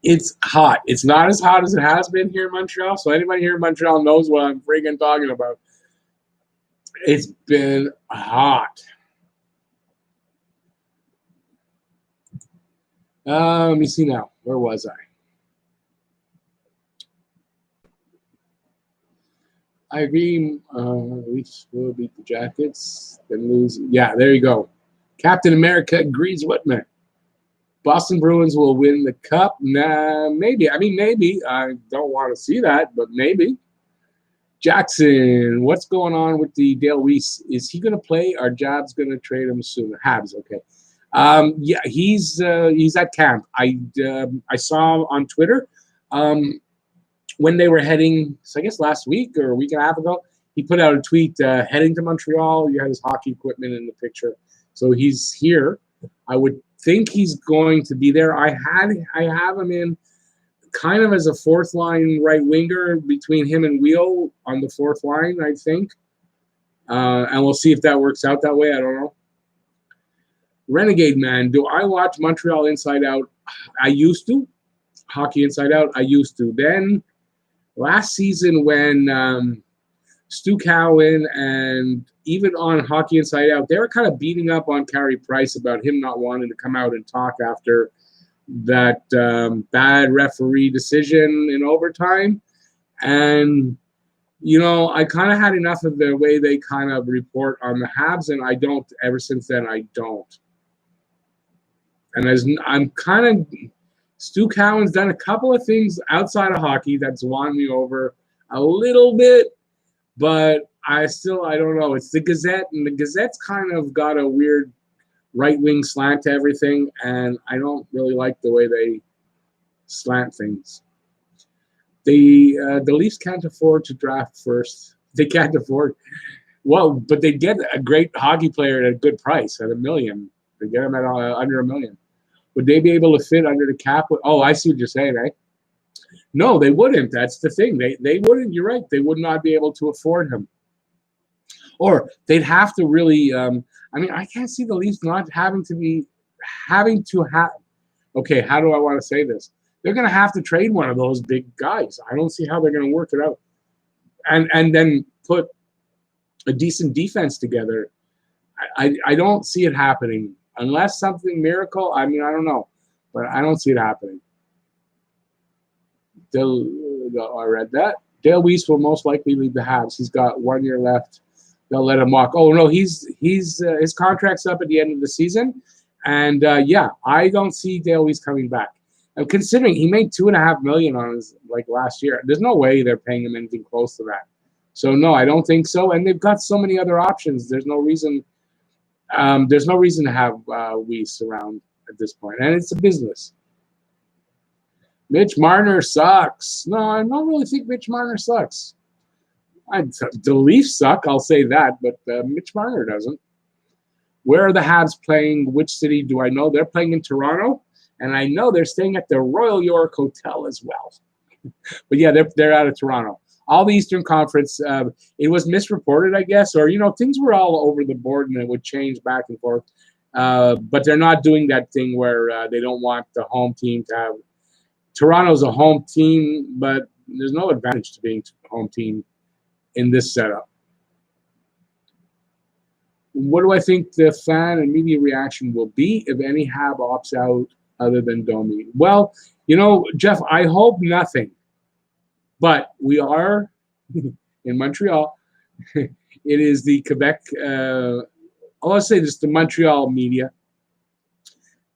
It's hot. It's not as hot as it has been here in Montreal. So anybody here in Montreal knows what I'm freaking talking about. It's been hot. Let me see now. Where was I? I agree. We will beat the Jackets, then lose. Yeah, there you go. Captain America agrees with me. Boston Bruins will win the cup. Nah, maybe. I mean, maybe. I don't want to see that, but maybe. Jackson, what's going on with the Dale Weiss? Is he going to play? Are Jabs going to trade him soon? Habs, okay. Yeah, he's at camp. I saw on Twitter when they were heading, so I guess last week or a week and a half ago, he put out a tweet heading to Montreal. You had his hockey equipment in the picture. So he's here. I would think he's going to be there. I have him in kind of as a fourth line right winger between him and Wheel on the fourth line, I think. And we'll see if that works out that way. I don't know. Renegade Man, do I watch Montreal Inside Out? I used to. Hockey Inside Out, I used to. Then last season when Stu Cowan and even on Hockey Inside Out, they were kind of beating up on Carey Price about him not wanting to come out and talk after that bad referee decision in overtime. And, you know, I kind of had enough of the way they kind of report on the Habs, and I don't, ever since then, I don't. And as I'm kind of, Stu Cowan's done a couple of things outside of hockey that's won me over a little bit, but I don't know. It's the Gazette, and the Gazette's kind of got a weird right-wing slant to everything, and I don't really like the way they slant things. The Leafs can't afford to draft first. They can't afford. Well, but they get a great hockey player at a good price, at $1 million. They get him at under $1 million. Would they be able to fit under the cap? Oh, I see what you're saying, right? No, they wouldn't. That's the thing. They wouldn't. You're right. They would not be able to afford him, or they'd have to really. I mean, I can't see the Leafs not having to have. Okay, how do I want to say this? They're going to have to trade one of those big guys. I don't see how they're going to work it out, and then put a decent defense together. I don't see it happening unless something miracle. I mean, I don't know, but I don't see it happening. I read that. Dale Weiss will most likely leave the Habs. He's got 1 year left. They'll let him walk. Oh no, his contract's up at the end of the season, and yeah, I don't see Dale Weiss coming back. And considering he made $2.5 million on his last year, there's no way they're paying him anything close to that. So no, I don't think so. And they've got so many other options. There's no reason. There's no reason to have Weiss around at this point, and it's a business. Mitch Marner sucks. No, I don't really think Mitch Marner sucks. The Leafs suck, I'll say that, but Mitch Marner doesn't. Where are the Habs playing? Which city do I know? They're playing in Toronto, and I know they're staying at the Royal York Hotel as well. But yeah, they're out of Toronto. All the Eastern Conference, it was misreported, I guess, or, things were all over the board and it would change back and forth. But they're not doing that thing where they don't want the home team to have. Toronto's a home team, but there's no advantage to being a home team in this setup. What do I think the fan and media reaction will be if any Hab opts out other than Domi? Well, Jeff, I hope nothing. But we are in Montreal. It is the Quebec, let's say just the Montreal media.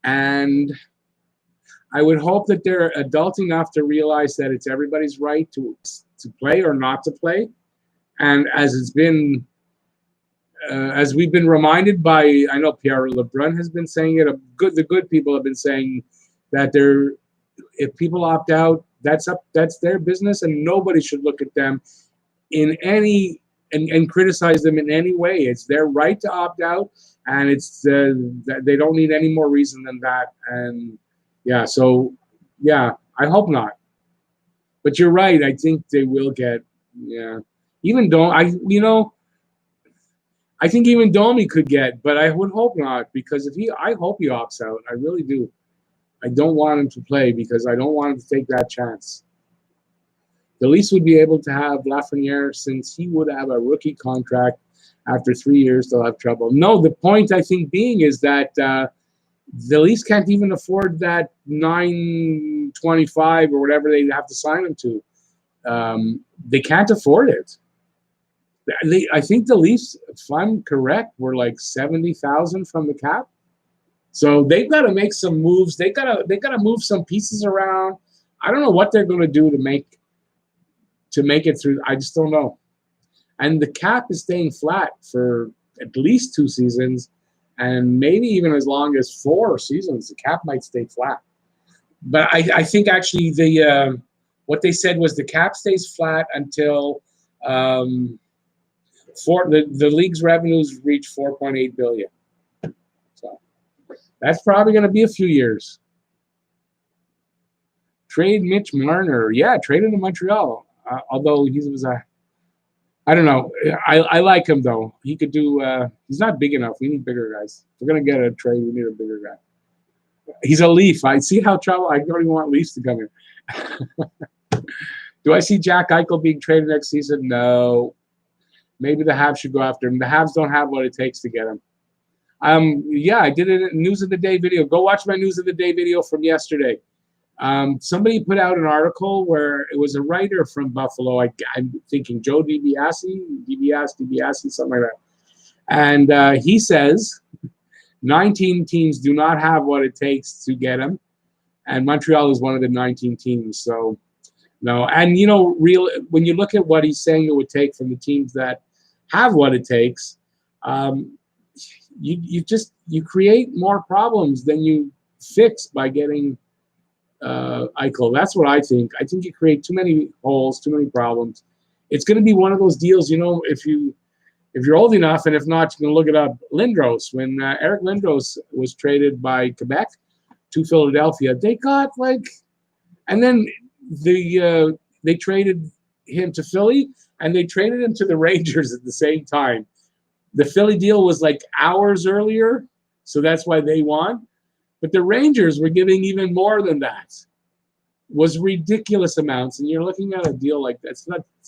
And I would hope that they're adult enough to realize that it's everybody's right to play or not to play. And as we've been reminded by, I know Pierre Lebrun has been saying it, the good people have been saying that if people opt out, that's their business, and nobody should look at them in any and criticize them in any way. It's their right to opt out, and it's they don't need any more reason than that. And yeah, so yeah, I hope not. But you're right. I think they will get even though I think even Domi could get, but I would hope not, because I hope he opts out. I really do. I don't want him to play because I don't want him to take that chance. The Leafs would be able to have Lafreniere since he would have a rookie contract. After 3 years, they'll have trouble. No, the point I think being is that the Leafs can't even afford that $925 or whatever they have to sign him to. They can't afford it. I think the Leafs, if I'm correct, were like $70,000 from the cap. So they've got to make some moves. They got to move some pieces around. I don't know what they're going to do to make it through. I just don't know. And the cap is staying flat for at least 2 seasons, and maybe even as long as 4 seasons. The cap might stay flat. But I think actually what they said was the cap stays flat until the league's revenues reach $4.8 billion. So that's probably going to be a few years. Trade Mitch Marner. Yeah, trade him to Montreal. Although he was I don't know. I like him, though. He could do he's not big enough. We need bigger guys. If we're going to get a trade, we need a bigger guy. He's a Leaf. I see how trouble. I don't even want Leafs to come here. Do I see Jack Eichel being traded next season? No. Maybe the Habs should go after him. The Habs don't have what it takes to get him. Yeah, I did a News of the Day video. Go watch my News of the Day video from yesterday. Somebody put out an article where it was a writer from Buffalo. I'm thinking Joe DiBiase, something like that. And he says 19 teams do not have what it takes to get him, and Montreal is one of the 19 teams. So no, and when you look at what he's saying it would take from the teams that have what it takes, you create more problems than you fix by getting Eichel. That's what I think. I think you create too many holes, too many problems. It's going to be one of those deals, if you're old enough, and if not, you can look it up. Lindros, when Eric Lindros was traded by Quebec to Philadelphia, they got and then they traded him to Philly, and they traded him to the Rangers at the same time. The Philly deal was like hours earlier, so that's why they won. But the Rangers were giving even more than that. It was ridiculous amounts, and you're looking at a deal like that.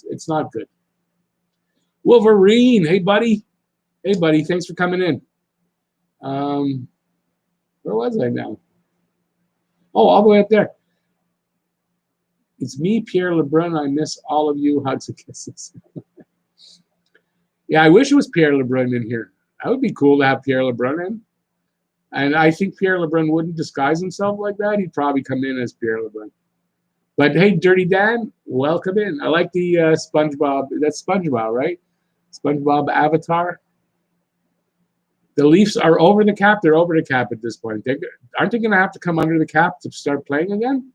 It's not good. Wolverine, hey buddy, thanks for coming in. Where was I now? Oh, all the way up there. It's me, Pierre Lebrun. I miss all of you. Hugs and kisses. Yeah, I wish it was Pierre Lebrun in here. That would be cool to have Pierre Lebrun in. And I think Pierre Lebrun wouldn't disguise himself like that. He'd probably come in as Pierre Lebrun. But hey, Dirty Dan, welcome in. I like the SpongeBob. That's SpongeBob, right? SpongeBob avatar. The Leafs are over the cap. They're over the cap at this point. Aren't they going to have to come under the cap to start playing again?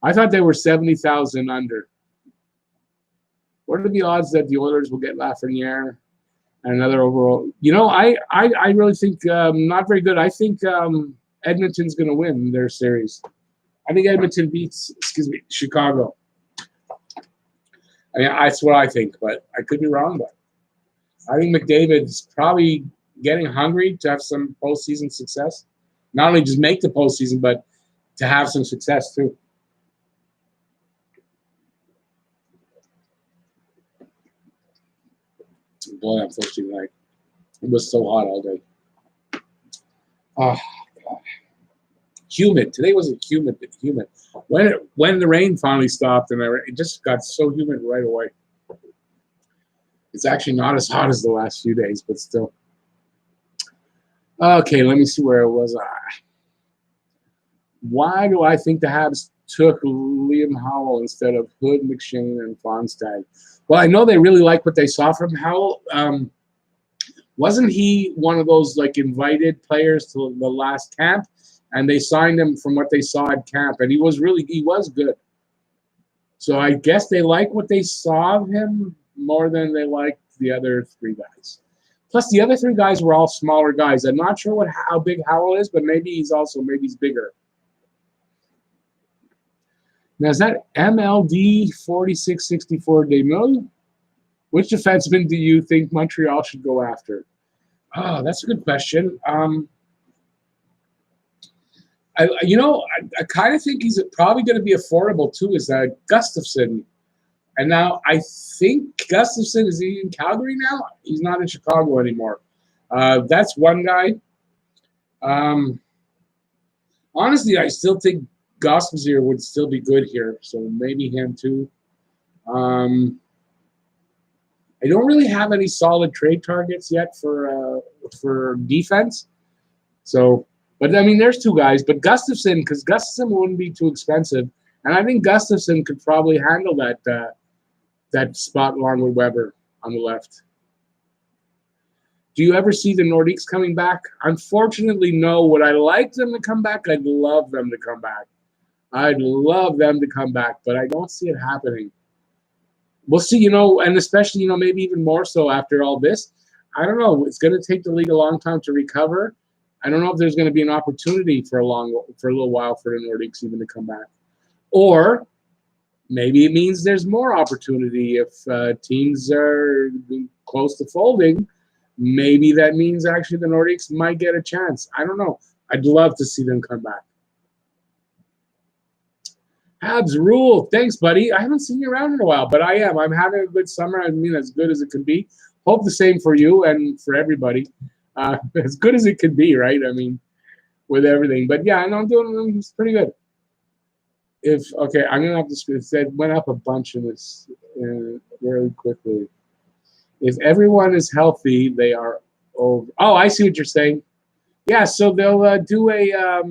I thought they were 70,000 under. What are the odds that the Oilers will get Lafreniere and another overall? You know, I really think not very good. I think Edmonton's going to win their series. I think Edmonton beats, Chicago. I mean, that's what I think, but I could be wrong. But I think McDavid's probably getting hungry to have some postseason success. Not only just make the postseason, but to have some success too. Boy, I'm thirsty tonight. It was so hot all day. Oh, God. Humid. Today wasn't humid, but humid. When the rain finally stopped, and it just got so humid right away. It's actually not as hot as the last few days, but still. Okay, let me see where was I. Why do I think the Habs took Liam Howell instead of Hood, McShane, and Fonstad? Well, I know they really like what they saw from Howell. Wasn't he one of those like invited players to the last camp? And they signed him from what they saw at camp, and he was good. So I guess they like what they saw of him more than they liked the other three guys. Plus, the other three guys were all smaller guys. I'm not sure how big Howell is, but maybe he's bigger. Now, is that MLD 4664 Desmille? Which defenseman do you think Montreal should go after? Oh, that's a good question. I kind of think he's probably going to be affordable too. Is Gustafson? And now I think Gustafson is he in Calgary now? He's not in Chicago anymore. That's one guy. Honestly, I still think Gustafson would still be good here, so maybe him too. I don't really have any solid trade targets yet for defense. So, but I mean, there's two guys. But Gustafson, because Gustafson wouldn't be too expensive, and I think Gustafson could probably handle that spot along with Weber on the left. Do you ever see the Nordiques coming back? Unfortunately, no. Would I like them to come back? I'd love them to come back. But I don't see it happening. We'll see, and especially, maybe even more so after all this. I don't know. It's going to take the league a long time to recover. I don't know if there's going to be an opportunity for a little while for the Nordiques even to come back. Or maybe it means there's more opportunity if teams are close to folding. Maybe that means actually the Nordiques might get a chance. I don't know. I'd love to see them come back. Habs rule. Thanks, buddy. I haven't seen you around in a while, but I am. I'm having a good summer. I mean, as good as it can be. Hope the same for you and for everybody. As good as it can be, right? I mean, with everything. But yeah, I'm doing pretty good. I'm gonna have to. It said went up a bunch in this very quickly. If everyone is healthy, they are over. Oh, I see what you're saying. Yeah, so they'll do a.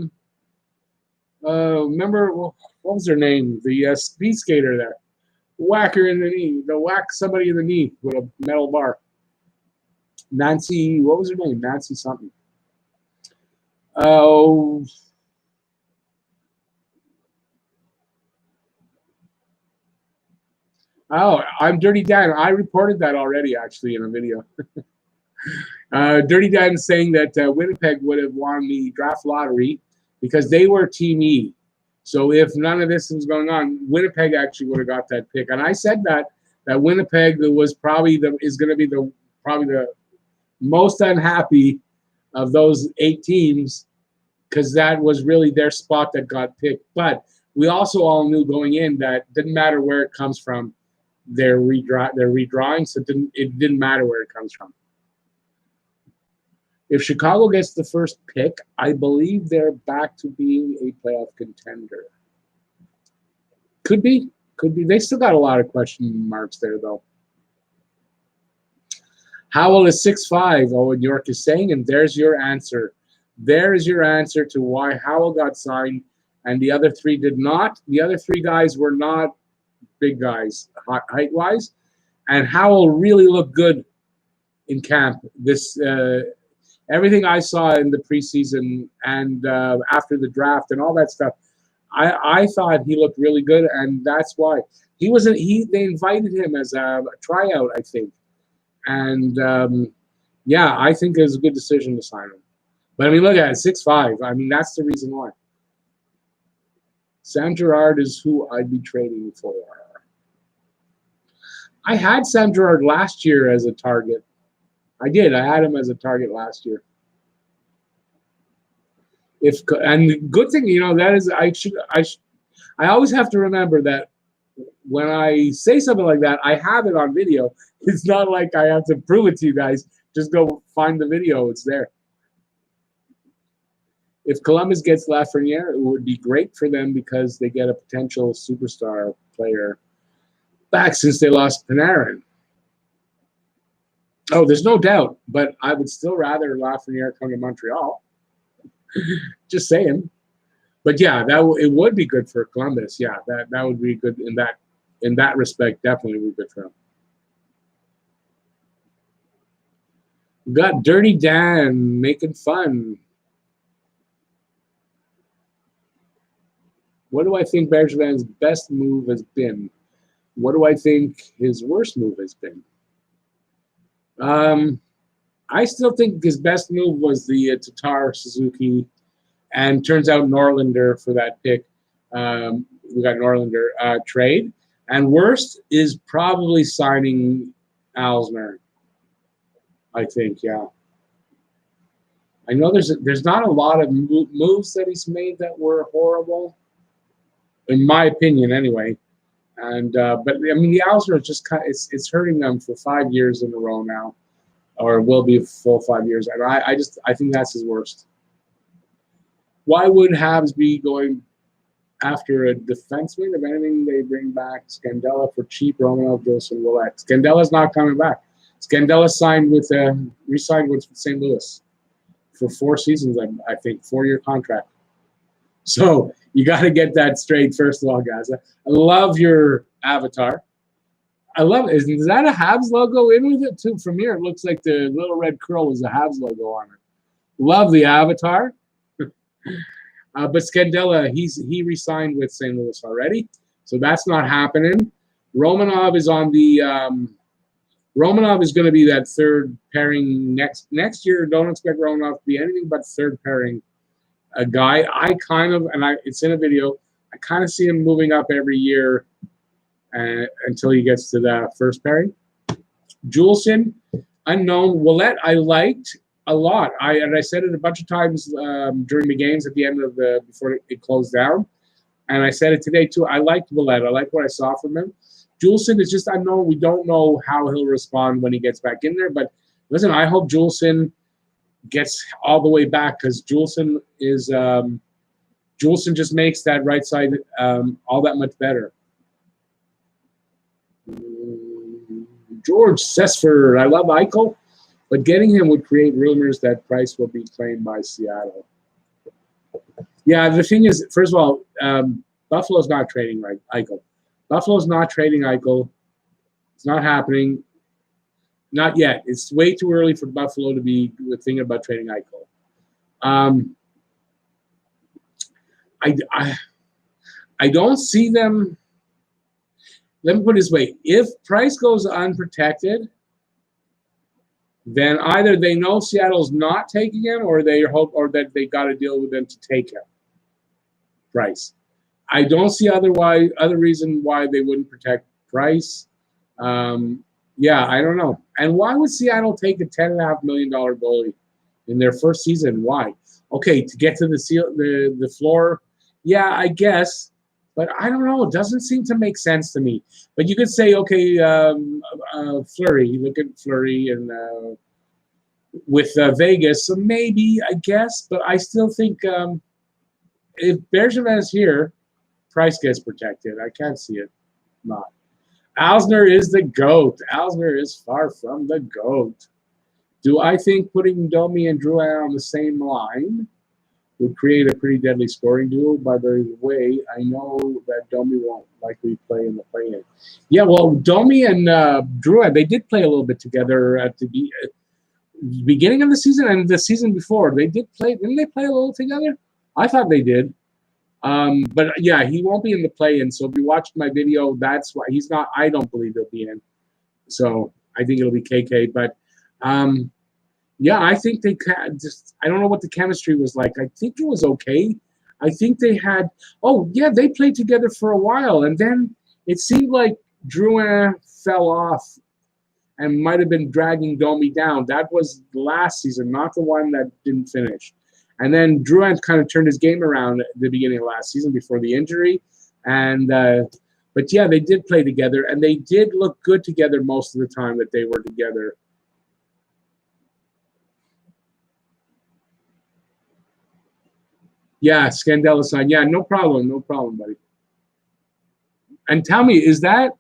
Remember what was her name? The speed skater there. Whack her in the knee. They'll whack somebody in the knee with a metal bar. Nancy, what was her name? Nancy something. Oh. Oh, I'm Dirty Dan. I reported that already, actually, in a video. Dirty Dan saying that Winnipeg would have won the draft lottery because they were Team E. So if none of this was going on, Winnipeg actually would have got that pick. And I said that Winnipeg was probably is going to be probably the most unhappy of those 8 teams, because that was really their spot that got picked. But we also all knew going in that it didn't matter where it comes from, they're redrawing, so it didn't matter where it comes from. If Chicago gets the first pick, I believe they're back to being a playoff contender. Could be. They still got a lot of question marks there, though. Howell is 6'5", Owen York is saying, and there's your answer. There is your answer to why Howell got signed and the other 3 did not. The other 3 guys were not big guys height-wise, and Howell really looked good in camp. Everything I saw in the preseason and after the draft and all that stuff, I thought he looked really good, and that's why they invited him as a tryout, I think, and yeah, I think it was a good decision to sign him. But I mean, look at it, 6'5". I mean, that's the reason why. Sam Girard is who I'd be trading for. I had Sam Girard last year as a target. I did. I had him as a target last year. And the good thing, that is, I always have to remember that when I say something like that, I have it on video. It's not like I have to prove it to you guys. Just go find the video. It's there. If Columbus gets Lafreniere, it would be great for them because they get a potential superstar player back since they lost Panarin. Oh, there's no doubt, but I would still rather Lafreniere come to Montreal. Just saying. But yeah, it would be good for Columbus. Yeah, that would be good in that respect. Definitely would be good for them. We got Dirty Dan making fun. What do I think Bergevin's best move has been? What do I think his worst move has been? I still think his best move was the Tatar Suzuki, and turns out Norlinder for that pick. We got Norlinder trade. And worst is probably signing Alsner, I think, yeah. I know there's not a lot of moves that he's made that were horrible, in my opinion, anyway. And but I mean, the Alsner is just it's hurting them for 5 years in a row now, or will be a full 5 years. And I think that's his worst. Why would Habs be going after a defenseman? If anything, they bring back Scandella for cheap. Romanov, Gilson, Willette. Scandella's not coming back. Scandella re-signed with St. Louis for 4 seasons, I think, 4-year contract. So you got to get that straight, first of all, guys. I love your avatar. I love it. Is that a Habs logo in with it, too? From here, it looks like the little red curl is a Habs logo on it. Love the avatar. But Scandella, he re-signed with St. Louis already, so that's not happening. Romanov is on the Romanov is going to be that third pairing next year. Don't expect Romanov to be anything but third pairing a guy. It's in a video. I kind of see him moving up every year until he gets to the first pairing. Juleson, unknown. Willette, I liked a lot. I said it a bunch of times during the games at the end of before it closed down, and I said it today too. I liked Willette. I like what I saw from him. Juleson is just unknown. We don't know how he'll respond when he gets back in there. But listen, I hope Juleson gets all the way back, because Juleson just makes that right side all that much better. George Sesford, I love Eichel, but getting him would create rumors that Price will be claimed by Seattle. Yeah, the thing is, first of all, Buffalo's not trading Eichel. Buffalo's not trading Eichel. It's not happening. Not yet. It's way too early for Buffalo to be thinking about trading Eichel. I don't see them. Let me put it this way. If Price goes unprotected, then either they know Seattle's not taking him, or they hope, or that they got to deal with them to take him. Price. I don't see other reason why they wouldn't protect Price. Yeah, I don't know. And why would Seattle take a $10.5 million goalie in their first season? Why? Okay, to get to the floor. Yeah, I guess, but I don't know. It doesn't seem to make sense to me. But you could say, okay, Fleury. Look at Fleury and with Vegas, so maybe I guess. But I still think if Bergevin is here, Price gets protected. I can't see it not. Alsner is the GOAT. Alsner is far from the GOAT. Do I think putting Domi and Drouin on the same line would create a pretty deadly scoring duo? By the way, I know that Domi won't likely play in the play-in. Yeah, well, Domi and Drouin, they did play a little bit together at the beginning of the season and the season before. They did play. Didn't they play a little together? I thought they did. But yeah, he won't be in the play-in. So if you watched my video, that's why he's not. I don't believe he'll be in. So I think it'll be KK. But yeah, I think they just. I don't know what the chemistry was like. I think it was okay. I think they had. Oh yeah, they played together for a while, and then it seemed like Drouin fell off and might have been dragging Domi down. That was last season, not the one that didn't finish. And then Drouin kind of turned his game around at the beginning of last season before the injury. And but yeah, they did play together, and they did look good together most of the time that they were together. Yeah, Scandella sign. Yeah, no problem, buddy. And tell me, is that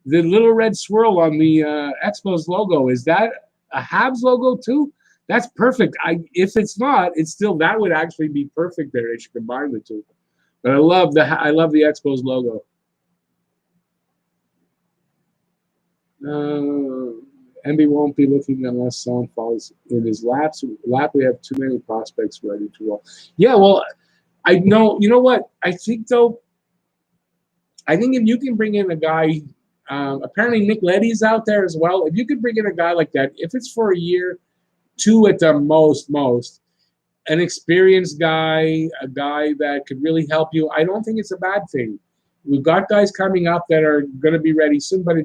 the little red swirl on the Expos logo? Is that a Habs logo too? That's perfect. If it's not, it's still, that would actually be perfect there. They should combine the two. But I love the Expos logo. MB won't be looking unless someone falls in his lap. We have too many prospects ready to roll. Yeah, well, I know. You know what? I think though. I think if you can bring in a guy, apparently Nick Leddy's out there as well. If you could bring in a guy like that, if it's for a year, 2 at the most, an experienced guy, a guy that could really help you, I don't think it's a bad thing. We've got guys coming up that are going to be ready soon, but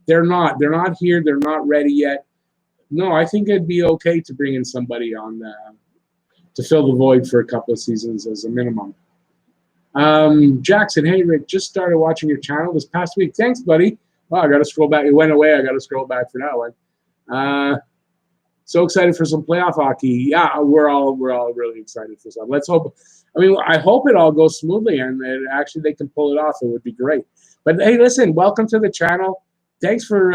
they're not here. They're not ready yet. No, I think it'd be okay to bring in somebody on to fill the void for a couple of seasons as a minimum. Jackson, hey Rick, just started watching your channel this past week. Thanks, buddy. Oh, I got to scroll back. It went away. I got to scroll back for that one. So excited for some playoff hockey. Yeah, we're all really excited for some. Let's hope. I mean, I hope it all goes smoothly and actually they can pull it off. It would be great. But hey, listen, welcome to the channel. Thanks for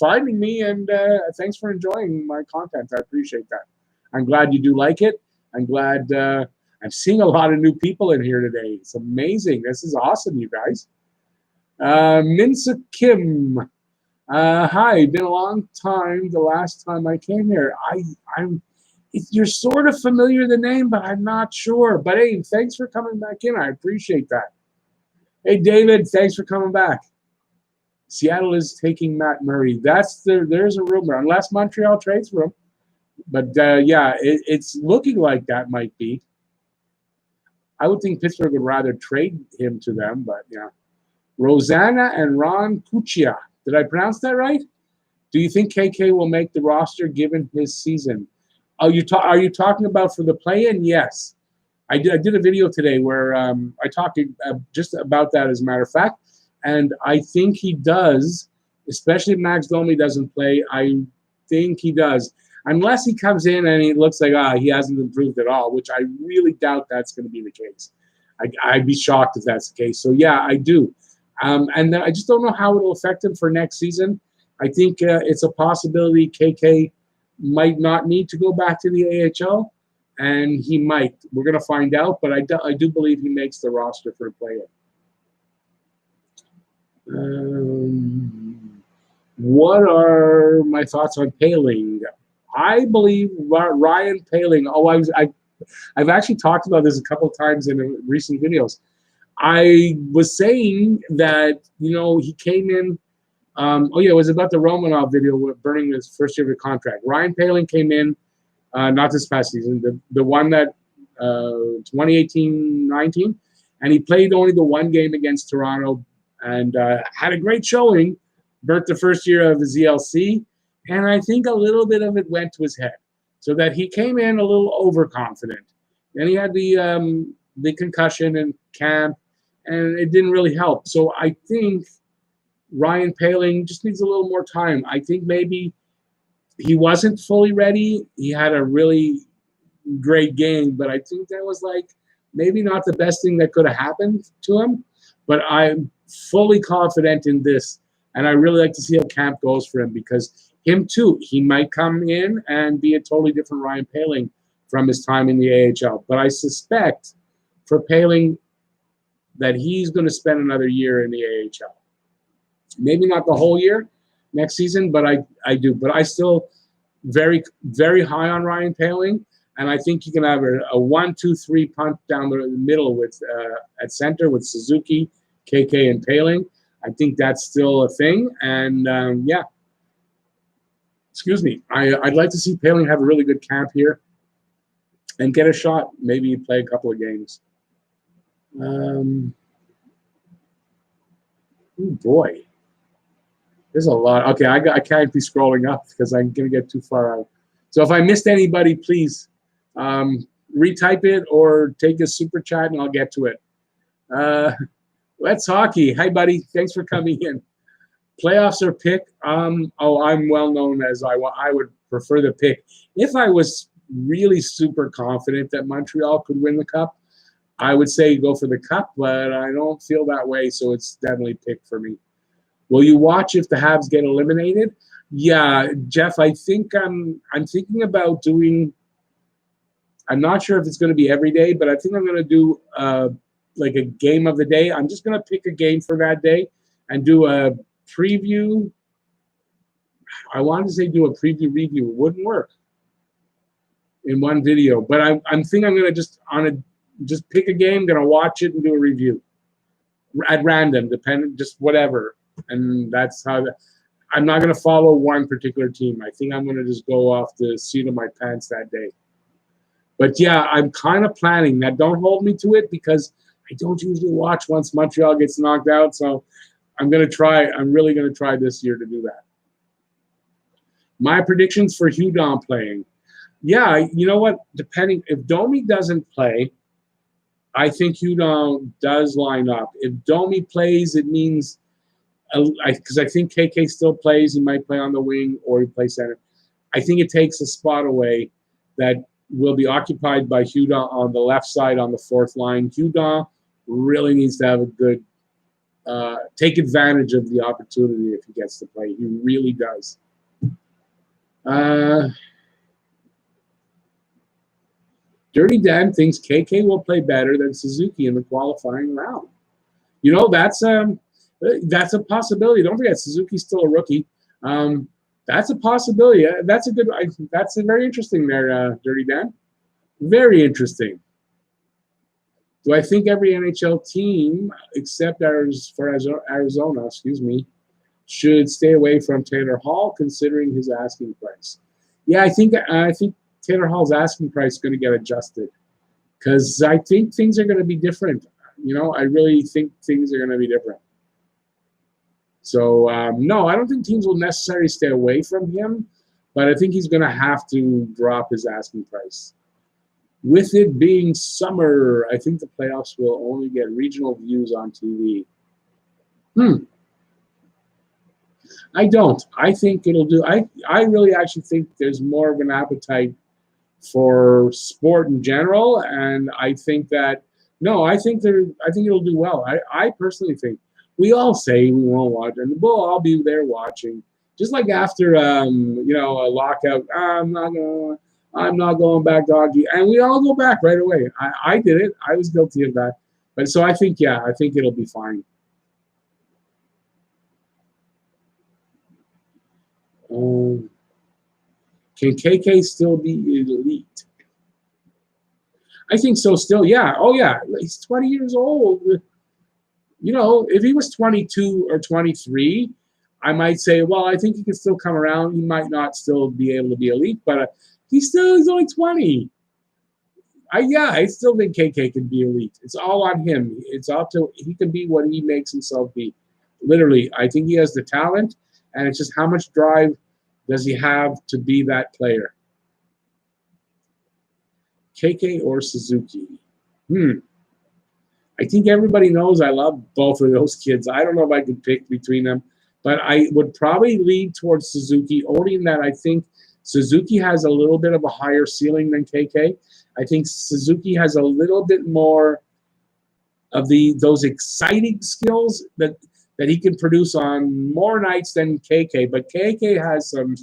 finding me, and thanks for enjoying my content. I appreciate that. I'm glad you do like it. I'm glad I'm seeing a lot of new people in here today. It's amazing. This is awesome, you guys. Minsa Kim. Hi, been a long time. The last time I came here, you're sort of familiar the name, but I'm not sure. But hey, thanks for coming back in. I appreciate that. Hey, David, thanks for coming back. Seattle is taking Matt Murray. There's a rumor, unless Montreal trades for him. But yeah, it's looking like that might be. I would think Pittsburgh would rather trade him to them, but yeah. Rosanna and Ron Kuchia. Did I pronounce that right? Do you think KK will make the roster given his season? Are you talking about for the play-in? Yes. I did a video today where I talked just about that, as a matter of fact. And I think he does, especially if Max Domi doesn't play. I think he does. Unless he comes in and he looks like he hasn't improved at all, which I really doubt that's going to be the case. I'd be shocked if that's the case. So, yeah, I do. And I just don't know how it'll affect him for next season. I think it's a possibility KK might not need to go back to the AHL, and he might. We're going to find out, but I do believe he makes the roster for the play-in. What are my thoughts on Paling? I believe Ryan Paling. I've actually talked about this a couple of times in recent videos. I was saying that, he came in. It was about the Romanov video with burning his first year of the contract. Ryan Paling came in, not this past season, the one that 2018-19. And he played only the one game against Toronto and had a great showing, burnt the first year of his ELC, and I think a little bit of it went to his head, so that he came in a little overconfident. Then he had the concussion in camp, and it didn't really help. So I think Ryan Poehling just needs a little more time. I think maybe he wasn't fully ready. He had a really great game, but I think that was like maybe not the best thing that could have happened to him. But I'm fully confident in this, and I really like to see how camp goes for him, because him too, he might come in and be a totally different Ryan Poehling from his time in the AHL. But I suspect for Poehling that he's going to spend another year in the AHL. Maybe not the whole year next season, but I do. But I still very, very high on Ryan Poehling, and I think you can have a 1-2-3 punt down the middle with at center with Suzuki, KK, and Poehling. I think that's still a thing, and yeah. Excuse me. I'd like to see Poehling have a really good camp here and get a shot. Maybe play a couple of games. Oh boy. There's a lot. Okay, I can't be scrolling up because I'm going to get too far out. So if I missed anybody, please retype it or take a super chat and I'll get to it. Let's Hockey. Hi, buddy. Thanks for coming in. Playoffs or pick? I'm well known as I would prefer the pick. If I was really super confident that Montreal could win the cup, I would say go for the cup, but I don't feel that way, so it's definitely pick for me. Will you watch if the Habs get eliminated? Yeah, Jeff, I think I'm thinking about doing, I'm not sure if it's going to be every day, but I think I'm going to do like a game of the day. I'm just going to pick a game for that day and do a preview. I wanted to say do a preview review. It wouldn't work in one video, but I'm thinking I'm going to just pick a game, going to watch it and do a review at random, depending, just whatever. And that's how I'm not going to follow one particular team. I think I'm going to just go off the seat of my pants that day. But yeah, I'm kind of planning that. Don't hold me to it because I don't usually watch once Montreal gets knocked out. So I'm going to try. I'm really going to try this year to do that. My predictions for Hudon playing. Yeah, you know what? Depending, if Domi doesn't play, I think Hudon does line up. If Domi plays, it means, because I think KK still plays. He might play on the wing or he plays center. I think it takes a spot away that will be occupied by Hudon on the left side on the fourth line. Hudon really needs to have a good, take advantage of the opportunity if he gets to play. He really does. Dirty Dan thinks KK will play better than Suzuki in the qualifying round. You know, that's a possibility. Don't forget, Suzuki's still a rookie. That's a possibility. That's a very interesting there, Dirty Dan. Very interesting. Do I think every NHL team, except Arizona, should stay away from Taylor Hall, considering his asking price? Yeah, I think Taylor Hall's asking price is going to get adjusted because I think things are going to be different. You know, I really think things are going to be different. So, no, I don't think teams will necessarily stay away from him, but I think he's going to have to drop his asking price. With it being summer, I think the playoffs will only get regional views on TV. I don't. I think it'll do. I really actually think there's more of an appetite for sport in general, and I think that I think it'll do well. I personally think we all say we won't watch, and we'll all be there watching. Just like after a lockout, I'm not going back to hockey, and we all go back right away. I did it. I was guilty of that, but so I think it'll be fine. Can KK still be elite? I think so still, yeah. Oh, yeah. He's 20 years old. You know, if he was 22 or 23, I might say, well, I think he can still come around. He might not still be able to be elite, but he's only 20. Yeah, I still think KK can be elite. It's all on him. It's up to he can be what he makes himself be. Literally, I think he has the talent, and it's just how much drive does he have to be that player. KK or Suzuki? I think everybody knows I love both of those kids. I don't know if I could pick between them, but I would probably lean towards Suzuki, only in that I think Suzuki has a little bit of a higher ceiling than KK. I think Suzuki has a little bit more of those exciting skills that he can produce on more nights than KK. But KK has some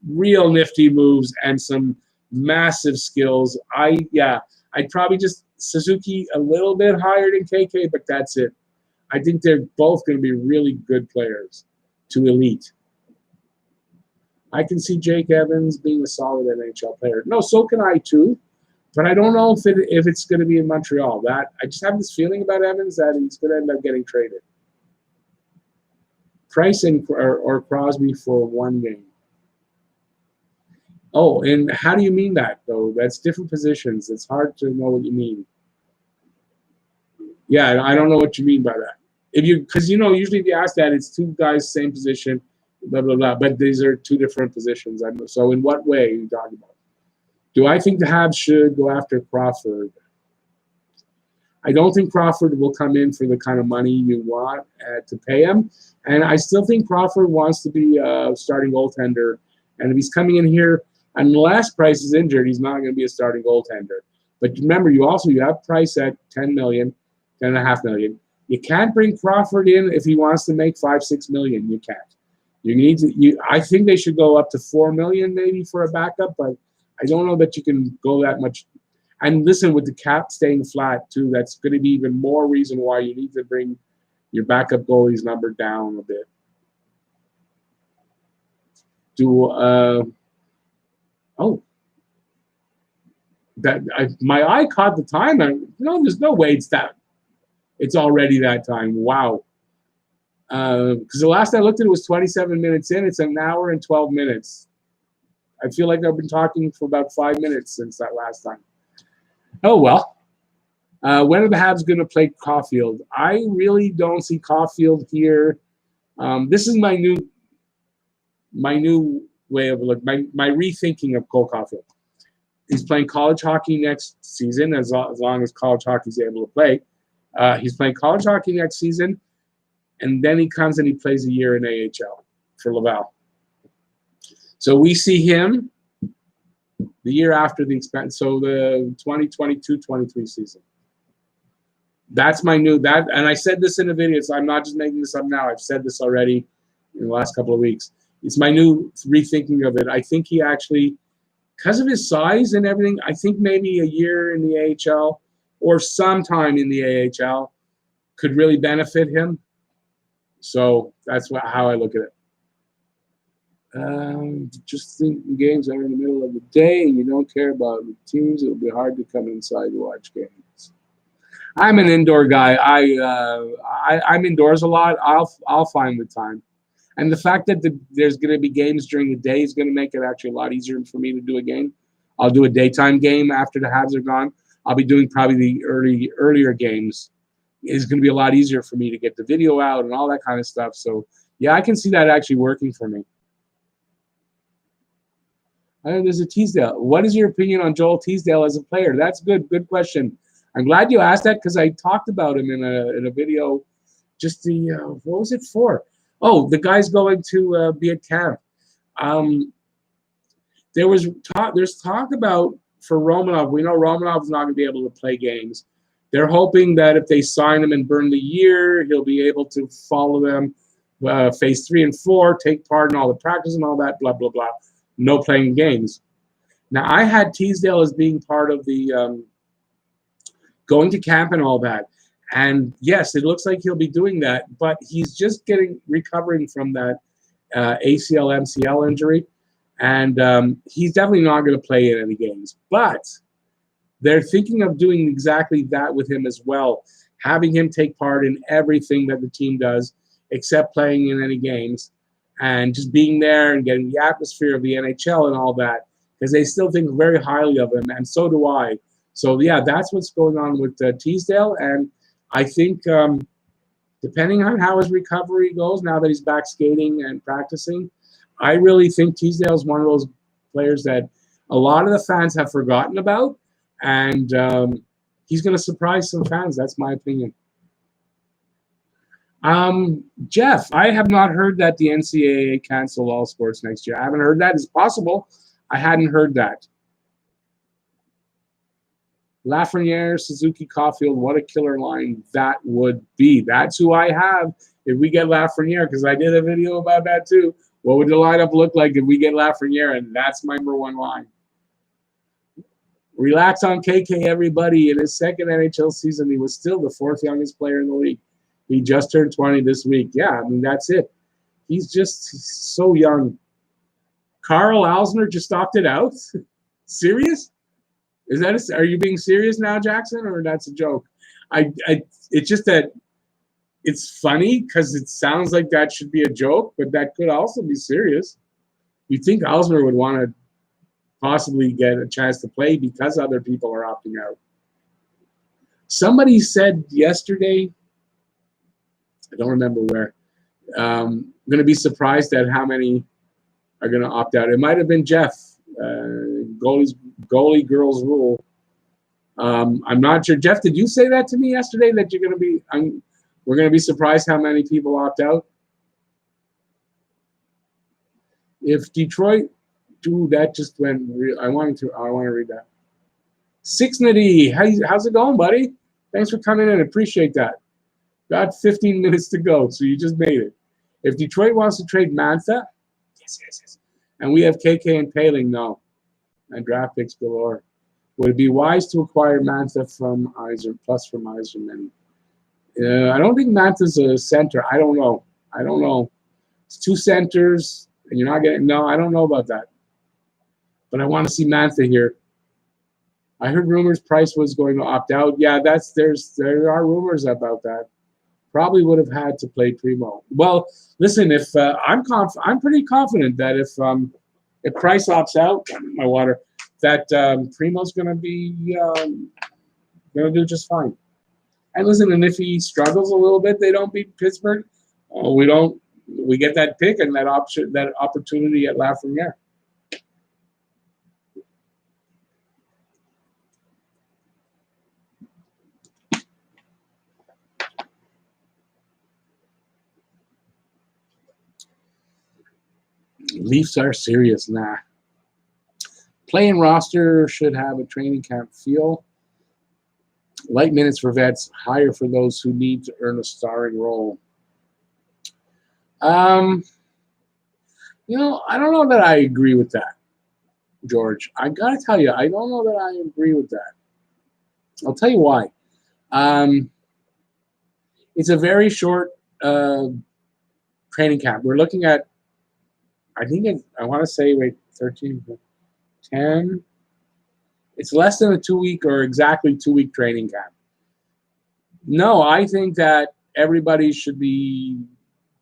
real nifty moves and some massive skills. I'd probably just Suzuki a little bit higher than KK, but that's it. I think they're both going to be really good players to elite. I can see Jake Evans being a solid NHL player. No, so can I too. But I don't know if it's going to be in Montreal. I just have this feeling about Evans that he's going to end up getting traded. Price or Crosby for one game. Oh, and how do you mean that, though? That's different positions. It's hard to know what you mean. Yeah, I don't know what you mean by that. Because usually if you ask that, it's two guys, same position, blah, blah, blah. But these are two different positions. So in what way are you talking about? Do I think the Habs should go after Crawford? I don't think Crawford will come in for the kind of money you want to pay him. And I still think Crawford wants to be a starting goaltender. And if he's coming in here, unless Price is injured, he's not going to be a starting goaltender. But remember, you have Price at $10 million, $10.5 million. You can't bring Crawford in if he wants to make $5-6 million. You can't. You need to. I think they should go up to $4 million maybe for a backup, but I don't know that you can go that much. And listen, with the cap staying flat too, that's going to be even more reason why you need to bring your backup goalie's number down a bit. My eye caught the time. There's no way it's already that time. Wow. Because the last I looked at it was 27 minutes in. It's an hour and 12 minutes. I feel like I've been talking for about 5 minutes since that last time. Oh, well. When are the Habs going to play Caulfield? I really don't see Caulfield here. This is my new way of my rethinking of Cole Caulfield. He's playing college hockey next season, as long as college hockey is able to play. He's playing college hockey next season, and then he comes and he plays a year in AHL for Laval. So we see him the year after the expansion, so the 2022-23 season. That's my new and I said this in a video, so I'm not just making this up now. I've said this already in the last couple of weeks. It's my new rethinking of it. I think he actually, because of his size and everything, I think maybe a year in the AHL or sometime in the AHL could really benefit him. So that's how I look at it. Just think games are in the middle of the day and you don't care about the teams, it'll be hard to come inside to watch games. I'm an indoor guy. I'm indoors a lot. I'll find the time. And the fact that there's going to be games during the day is going to make it actually a lot easier for me to do a game. I'll do a daytime game after the Habs are gone. I'll be doing probably the earlier games. It's going to be a lot easier for me to get the video out and all that kind of stuff. So, yeah, I can see that actually working for me. There's a Teasdale. What is your opinion on Joel Teasdale as a player? That's good. Good question. I'm glad you asked that because I talked about him in a video. Just what was it for? Oh, the guy's going to be at camp. There's talk about for Romanov. We know Romanov's not going to be able to play games. They're hoping that if they sign him and burn the year, he'll be able to follow them phase 3 and 4, take part in all the practice and all that, blah, blah, blah. No playing games. Now, I had Teasdale as being part of the going to camp and all that. And yes, it looks like he'll be doing that, but he's just recovering from that ACL, MCL injury. And he's definitely not going to play in any games. But they're thinking of doing exactly that with him as well, having him take part in everything that the team does, except playing in any games, and just being there and getting the atmosphere of the NHL and all that, because they still think very highly of him, and so do I. So, yeah, that's what's going on with Teasdale. And I think depending on how his recovery goes, now that he's back skating and practicing, I really think Teasdale is one of those players that a lot of the fans have forgotten about. And he's going to surprise some fans. That's my opinion. Jeff, I have not heard that the NCAA canceled all sports next year. I haven't heard that. It's possible. I hadn't heard that. Lafreniere, Suzuki, Caulfield, what a killer line that would be. That's who I have if we get Lafreniere, because I did a video about that too. What would the lineup look like if we get Lafreniere? And that's my number one line. Relax on KK, everybody. In his second NHL season, he was still the fourth youngest player in the league. He just turned 20 this week. Yeah, I mean, that's it. He's so young. Carl Alsner just opted out? Serious? Are you being serious now, Jackson, or that's a joke? It's just that it's funny because it sounds like that should be a joke, but that could also be serious. You'd think Alsner would want to possibly get a chance to play because other people are opting out. Somebody said yesterday, I don't remember where, I'm going to be surprised at how many are going to opt out. It might have been Jeff, goalie girls rule. I'm not sure. Jeff, did you say that to me yesterday, that you're going to be, we're going to be surprised how many people opt out? If Detroit, dude, that just went real. I want to read that. Sixnity, how's it going, buddy? Thanks for coming in. Appreciate that. Got 15 minutes to go, so you just made it. If Detroit wants to trade Mantha, yes. And we have KK and Paling, no. And draft picks galore. Would it be wise to acquire Mantha from Yzerman, plus from Yzerman? I don't think Mantha's a center. I don't know. It's two centers, and you're not getting. No, I don't know about that. But I want to see Mantha here. I heard rumors Price was going to opt out. Yeah, there are rumors about that. Probably would have had to play Primo. Well, listen, if I'm pretty confident that if Price opts out, my water, that Primo's going to be going to do just fine. And listen, and if he struggles a little bit, they don't beat Pittsburgh. We get that pick and that opportunity at Lafreniere. Leafs are serious. Nah. Playing roster should have a training camp feel. Light minutes for vets, higher for those who need to earn a starring role. I don't know that I agree with that, George. I got to tell you, I don't know that I agree with that. I'll tell you why. It's a very short training camp. We're looking at, I want to say, 13, 10. It's less than a 2-week or exactly 2-week training camp. No, I think that everybody should be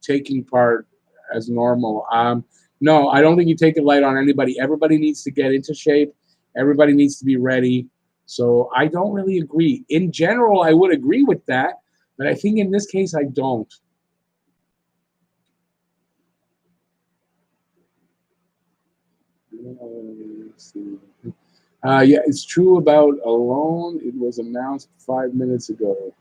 taking part as normal. No, I don't think you take it light on anybody. Everybody needs to get into shape. Everybody needs to be ready. So I don't really agree. In general, I would agree with that, but I think in this case, I don't. Yeah, it's true about Alone. It was announced 5 minutes ago.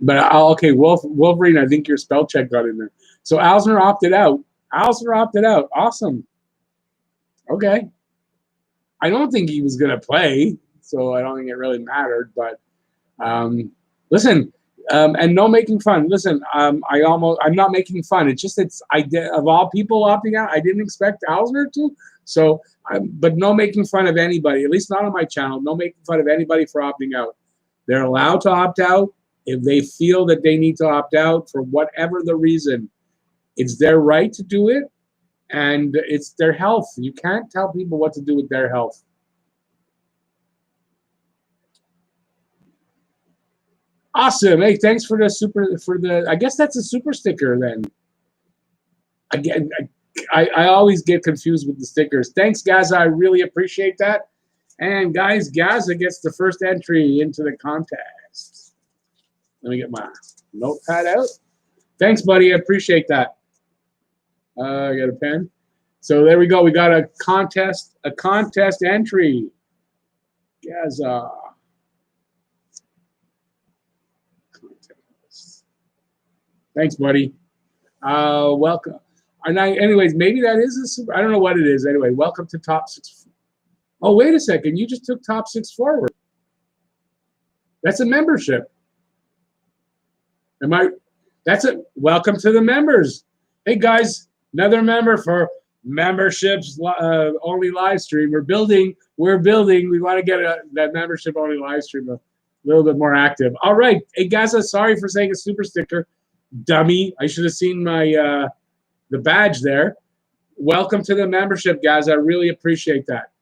But okay, Wolverine, I think your spell check got in there. So Alsner opted out. Awesome. Okay. I don't think he was going to play, so I don't think it really mattered. But listen, and no making fun. Listen, I'm not making fun. It's just of all people opting out, I didn't expect Alsner to. So, but no making fun of anybody. At least not on my channel. No making fun of anybody for opting out. They're allowed to opt out if they feel that they need to opt out for whatever the reason. It's their right to do it, and it's their health. You can't tell people what to do with their health. Awesome. Hey, thanks for the I guess that's a super sticker then. Again, I always get confused with the stickers. Thanks, guys. I really appreciate that. And guys, Gaza gets the first entry into the contest. Let me get my notepad out. Thanks, buddy. I appreciate that. I got a pen. So there we go. We got a contest entry. Gaza. Contest. Thanks, buddy. Welcome. Anyways, maybe that is a super. I don't know what it is. Anyway, welcome to Top 6. Oh, wait a second. You just took Top 6 forward. That's a membership. That's it. Welcome to the members. Hey, guys, another member for memberships only live stream. We're building. We want to get that membership only live stream a little bit more active. All right. Hey, guys, sorry for saying a super sticker. Dummy. I should have seen my the badge there. Welcome to the membership, guys. I really appreciate that.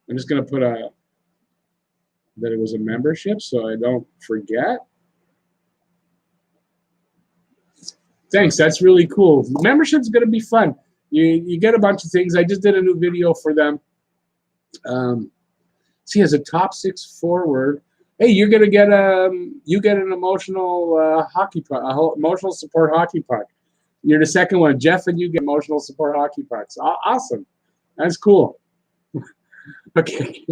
I'm just going to put that it was a membership so I don't forget. Thanks. That's really cool. Membership's going to be fun. You get a bunch of things. I just did a new video for them. See, as a top 6 forward, hey, you're going to get you get an emotional hockey puck, emotional support hockey puck. You're the second one, Jeff, and you get emotional support hockey pucks. Awesome. That's cool. Okay.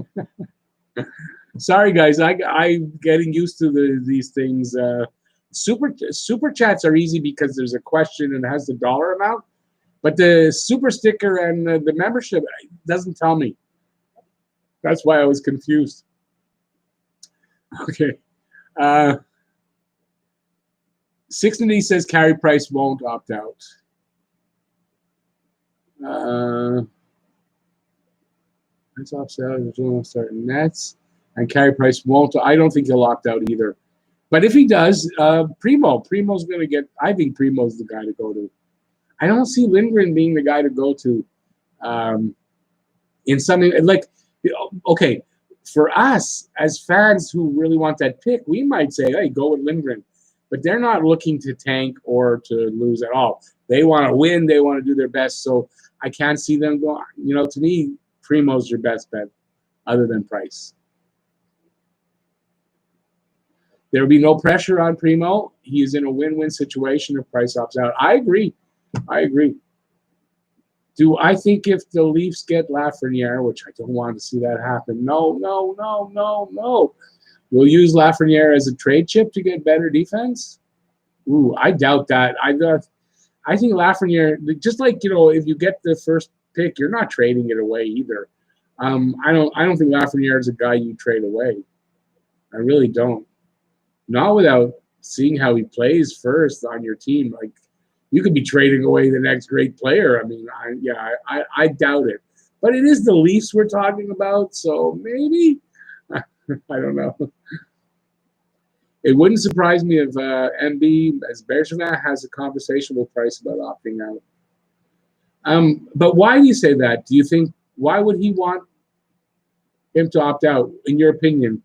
Sorry, guys. I'm getting used to these things. Super chats are easy because there's a question and it has the dollar amount, but the super sticker and the membership doesn't tell me. That's why I was confused. Okay. 60 says Carey Price won't opt out. That's offset. Start Nets, and Carey Price won't. I don't think he'll opt out either. But if he does, Primo's going to get. I think Primo's the guy to go to. I don't see Lindgren being the guy to go to. In something like, okay, for us as fans who really want that pick, we might say, hey, go with Lindgren. But they're not looking to tank or to lose at all. They want to win. They want to do their best. So I can't see them going. You know, to me, Primo's your best bet other than Price. There will be no pressure on Primo. He is in a win-win situation if Price opts out. I agree. Do I think if the Leafs get Lafreniere, which I don't want to see that happen, no. We'll use Lafreniere as a trade chip to get better defense? Ooh, I doubt that. I think Lafreniere, just like, you know, if you get the first pick, you're not trading it away either. I don't think Lafreniere is a guy you trade away. I really don't. Not without seeing how he plays first on your team. Like, you could be trading away the next great player. I mean, I doubt it. But it is the Leafs we're talking about, so maybe. I don't know. It wouldn't surprise me if MB, as Bergevin, has a conversation with Price about opting out. But why do you say that? Do you think, why would he want him to opt out, in your opinion?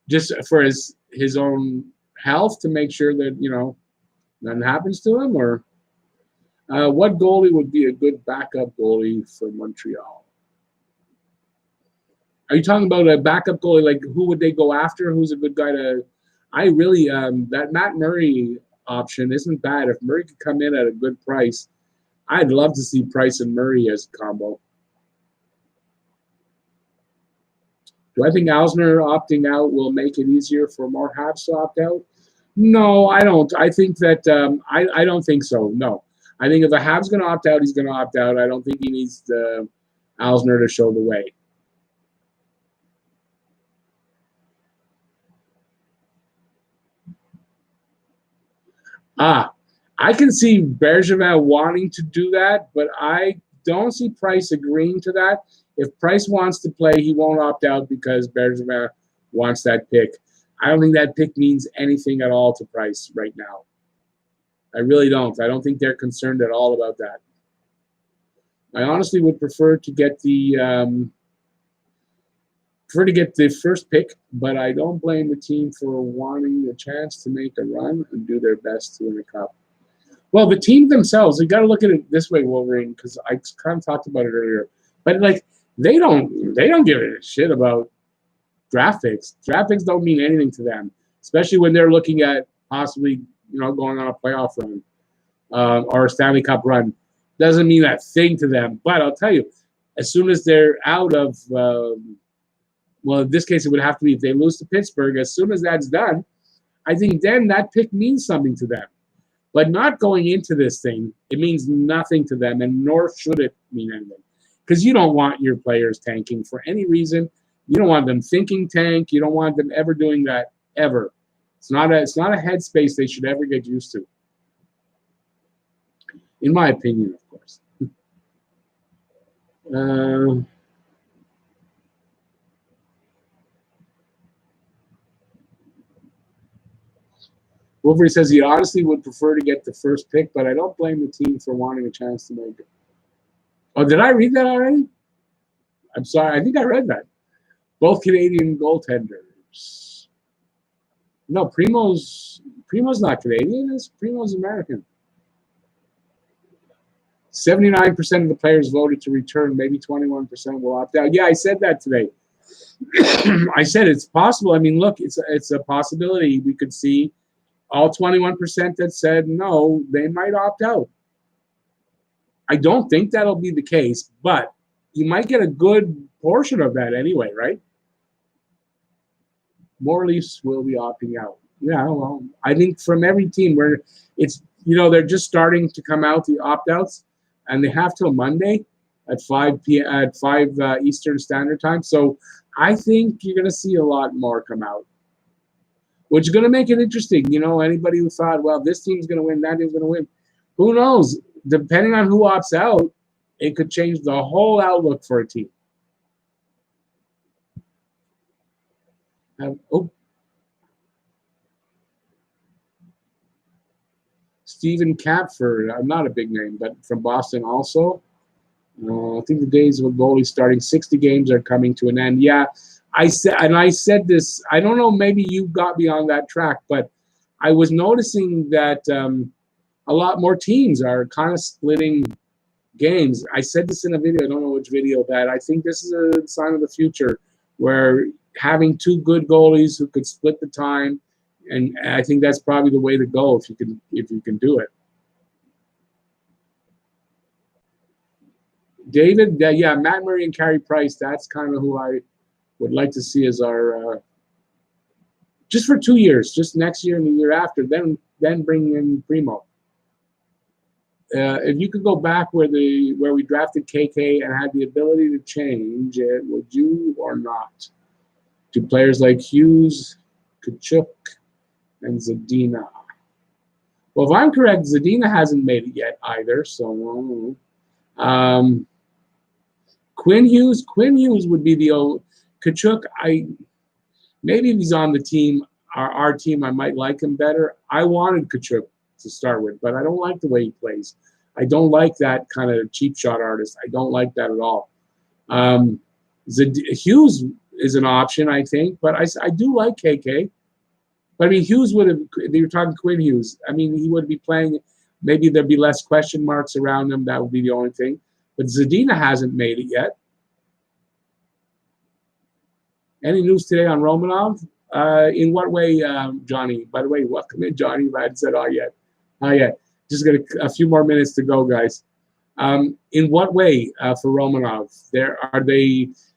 Just for his own health, to make sure that, you know, nothing happens to him? Or what goalie would be a good backup goalie for Montreal? Are you talking about a backup goalie? Like, who would they go after? Who's a good guy to? I really that Matt Murray option isn't bad. If Murray could come in at a good price, I'd love to see Price and Murray as a combo. Do I think Alzner opting out will make it easier for more Habs to opt out? No, I don't. I think that I don't think so. No, I think if a Hab's going to opt out, he's going to opt out. I don't think he needs the Alzner to show the way. I can see Bergevin wanting to do that, but I don't see Price agreeing to that. If Price wants to play, he won't opt out because Bergevin wants that pick. I don't think that pick means anything at all to Price right now. I really don't. I don't think they're concerned at all about that. I honestly would prefer to get the first pick, but I don't blame the team for wanting the chance to make a run and do their best to win a cup. Well, the team themselves, you got to look at it this way, Wolverine, because I kind of talked about it earlier. But like they don't give a shit about draft picks. Draft picks don't mean anything to them, especially when they're looking at possibly going on a playoff run or a Stanley Cup run. Doesn't mean that thing to them. But I'll tell you, as soon as they're out of well, in this case, it would have to be if they lose to Pittsburgh. As soon as that's done, I think then that pick means something to them. But not going into this thing, it means nothing to them, and nor should it mean anything. Because you don't want your players tanking for any reason. You don't want them thinking tank. You don't want them ever doing that, ever. It's not a headspace they should ever get used to. In my opinion, of course. Wolverine says he honestly would prefer to get the first pick, but I don't blame the team for wanting a chance to make it. Oh, did I read that already? I'm sorry. I think I read that. Both Canadian goaltenders. No, Primo's not Canadian. Primo's American. 79% of the players voted to return. Maybe 21% will opt out. Yeah, I said that today. I said it's possible. I mean, look, it's a possibility. We could see all 21% that said no, they might opt out. I don't think that'll be the case, but you might get a good portion of that anyway, right? More Leafs will be opting out. Yeah, well, I think from every team where it's, they're just starting to come out, the opt-outs, and they have till Monday at 5 p.m. at 5 Eastern Standard Time. So I think you're going to see a lot more come out, which is going to make it interesting. Anybody who thought, well, this team's going to win, that team's going to win, who knows? Depending on who opts out, it could change the whole outlook for a team. Stephen Capford, not a big name, but from Boston also. I think the days of a goalie starting 60 games are coming to an end. Yeah, I said this. I don't know. Maybe you got me on that track, but I was noticing that a lot more teams are kind of splitting games. I said this in a video. I don't know which video, that I think this is a sign of the future, where having two good goalies who could split the time, and I think that's probably the way to go if you can do it. David, yeah, Matt Murray and Carey Price. That's kind of who I would like to see as our just for 2 years, just next year and the year after. Then bring in Primo. If you could go back where we drafted KK and had the ability to change it, would you or not? To players like Hughes, Kachuk, and Zadina. Well, if I'm correct, Zadina hasn't made it yet either. So, Quinn Hughes would be the old Kachuk. Maybe if he's on the team, our team, I might like him better. I wanted Kachuk to start with, but I don't like the way he plays. I don't like that kind of cheap shot artist. I don't like that at all. Hughes is an option, I think, but I do like KK. But I mean, Hughes would have. They were talking Quinn Hughes. I mean, he would be playing. Maybe there'd be less question marks around him. That would be the only thing. But Zadina hasn't made it yet. Any news today on Romanov? In what way, Johnny? By the way, welcome in, Johnny. I hadn't said yet. Yet. Just got a few more minutes to go, guys. In what way for Romanov?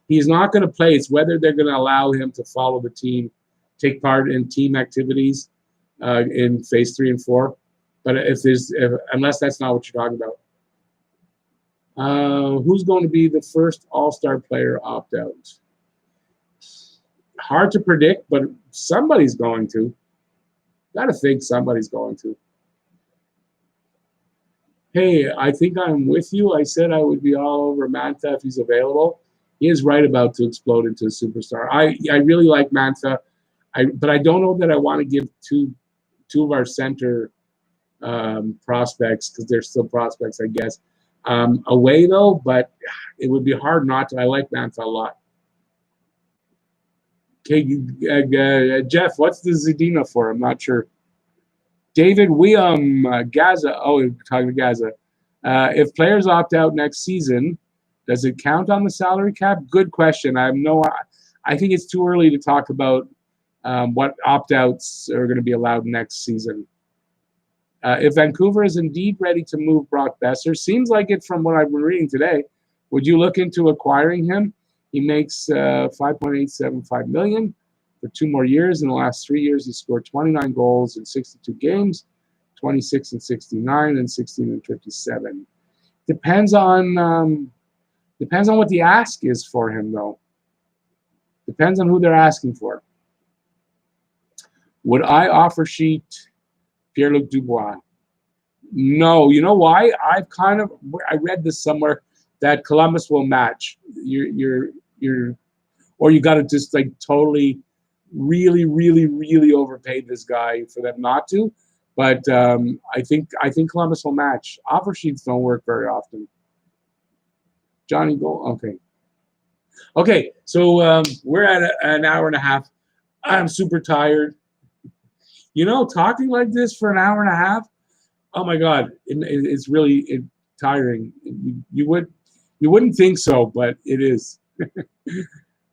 He's not going to play. It's whether they're going to allow him to follow the team, take part in team activities in phase 3 and 4. But unless that's not what you're talking about. Who's going to be the first All-Star player opt-out? Hard to predict, but somebody's going to. Got to think somebody's going to. Hey, I think I'm with you. I said I would be all over Mantha if he's available. He is right about to explode into a superstar. I really like Mantha, but I don't know that I want to give two of our center prospects, because they're still prospects, I guess, away though. But it would be hard not to. I like Mantha a lot. Okay, Jeff, what's the Zadina for? I'm not sure. David Gaza. Oh, we're talking to Gaza. If players opt out next season, Does it count on the salary cap? Good question. I think it's too early to talk about what opt-outs are going to be allowed next season. If Vancouver is indeed ready to move Brock Besser, seems like it from what I've been reading today, would you look into acquiring him? He makes $5.875 million for 2 more years. In the last 3 years, he scored 29 goals in 62 games, 26 and 69, and 16 and 57. Depends on what the ask is for him, though. Depends on who they're asking for. Would I offer sheet Pierre-Luc Dubois? No. You know why? I read this somewhere that Columbus will match. Or you got to just like totally, really, really, really overpay this guy for them not to. But I think Columbus will match. Offer sheets don't work very often. Johnny Gold. Okay. So we're at an hour and a half. I'm super tired. You know, talking like this for an hour and a half, oh my God, it's really tiring. You wouldn't think so, but it is.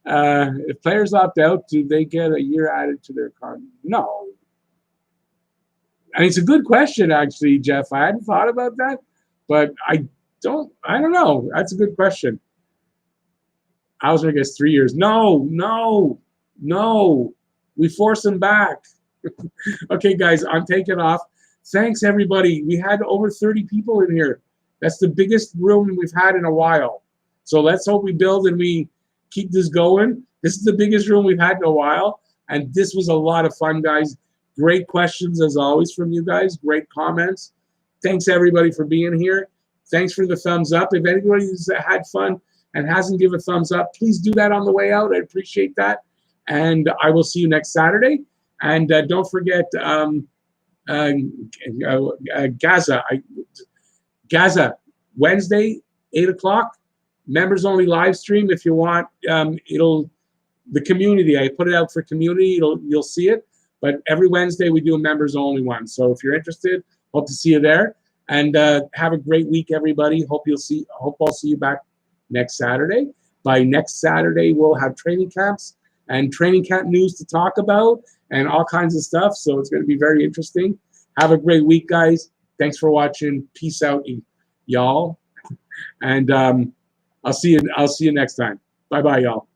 If players opt out, do they get a year added to their contract? No. I mean, it's a good question, actually, Jeff. I hadn't thought about that, but I don't know. That's a good question. I was going to guess 3 years. No. We force them back. Okay, guys, I'm taking off. Thanks, everybody. We had over 30 people in here. That's the biggest room we've had in a while. So let's hope we build and we keep this going. This is the biggest room we've had in a while. And this was a lot of fun, guys. Great questions, as always, from you guys. Great comments. Thanks, everybody, for being here. Thanks for the thumbs up. If anybody's had fun and hasn't given a thumbs up, please do that on the way out. I appreciate that. And I will see you next Saturday. And don't forget Gaza, Wednesday, 8 o'clock, members only live stream. If you want, the community, I put it out for community, you'll see it. But every Wednesday we do a members only one. So if you're interested, hope to see you there. And have a great week, everybody. Hope I'll see you back next Saturday. By next Saturday, we'll have training camps and training camp news to talk about and all kinds of stuff. So it's going to be very interesting. Have a great week, guys. Thanks for watching. Peace out, y'all. And I'll see you next time. Bye-bye, y'all.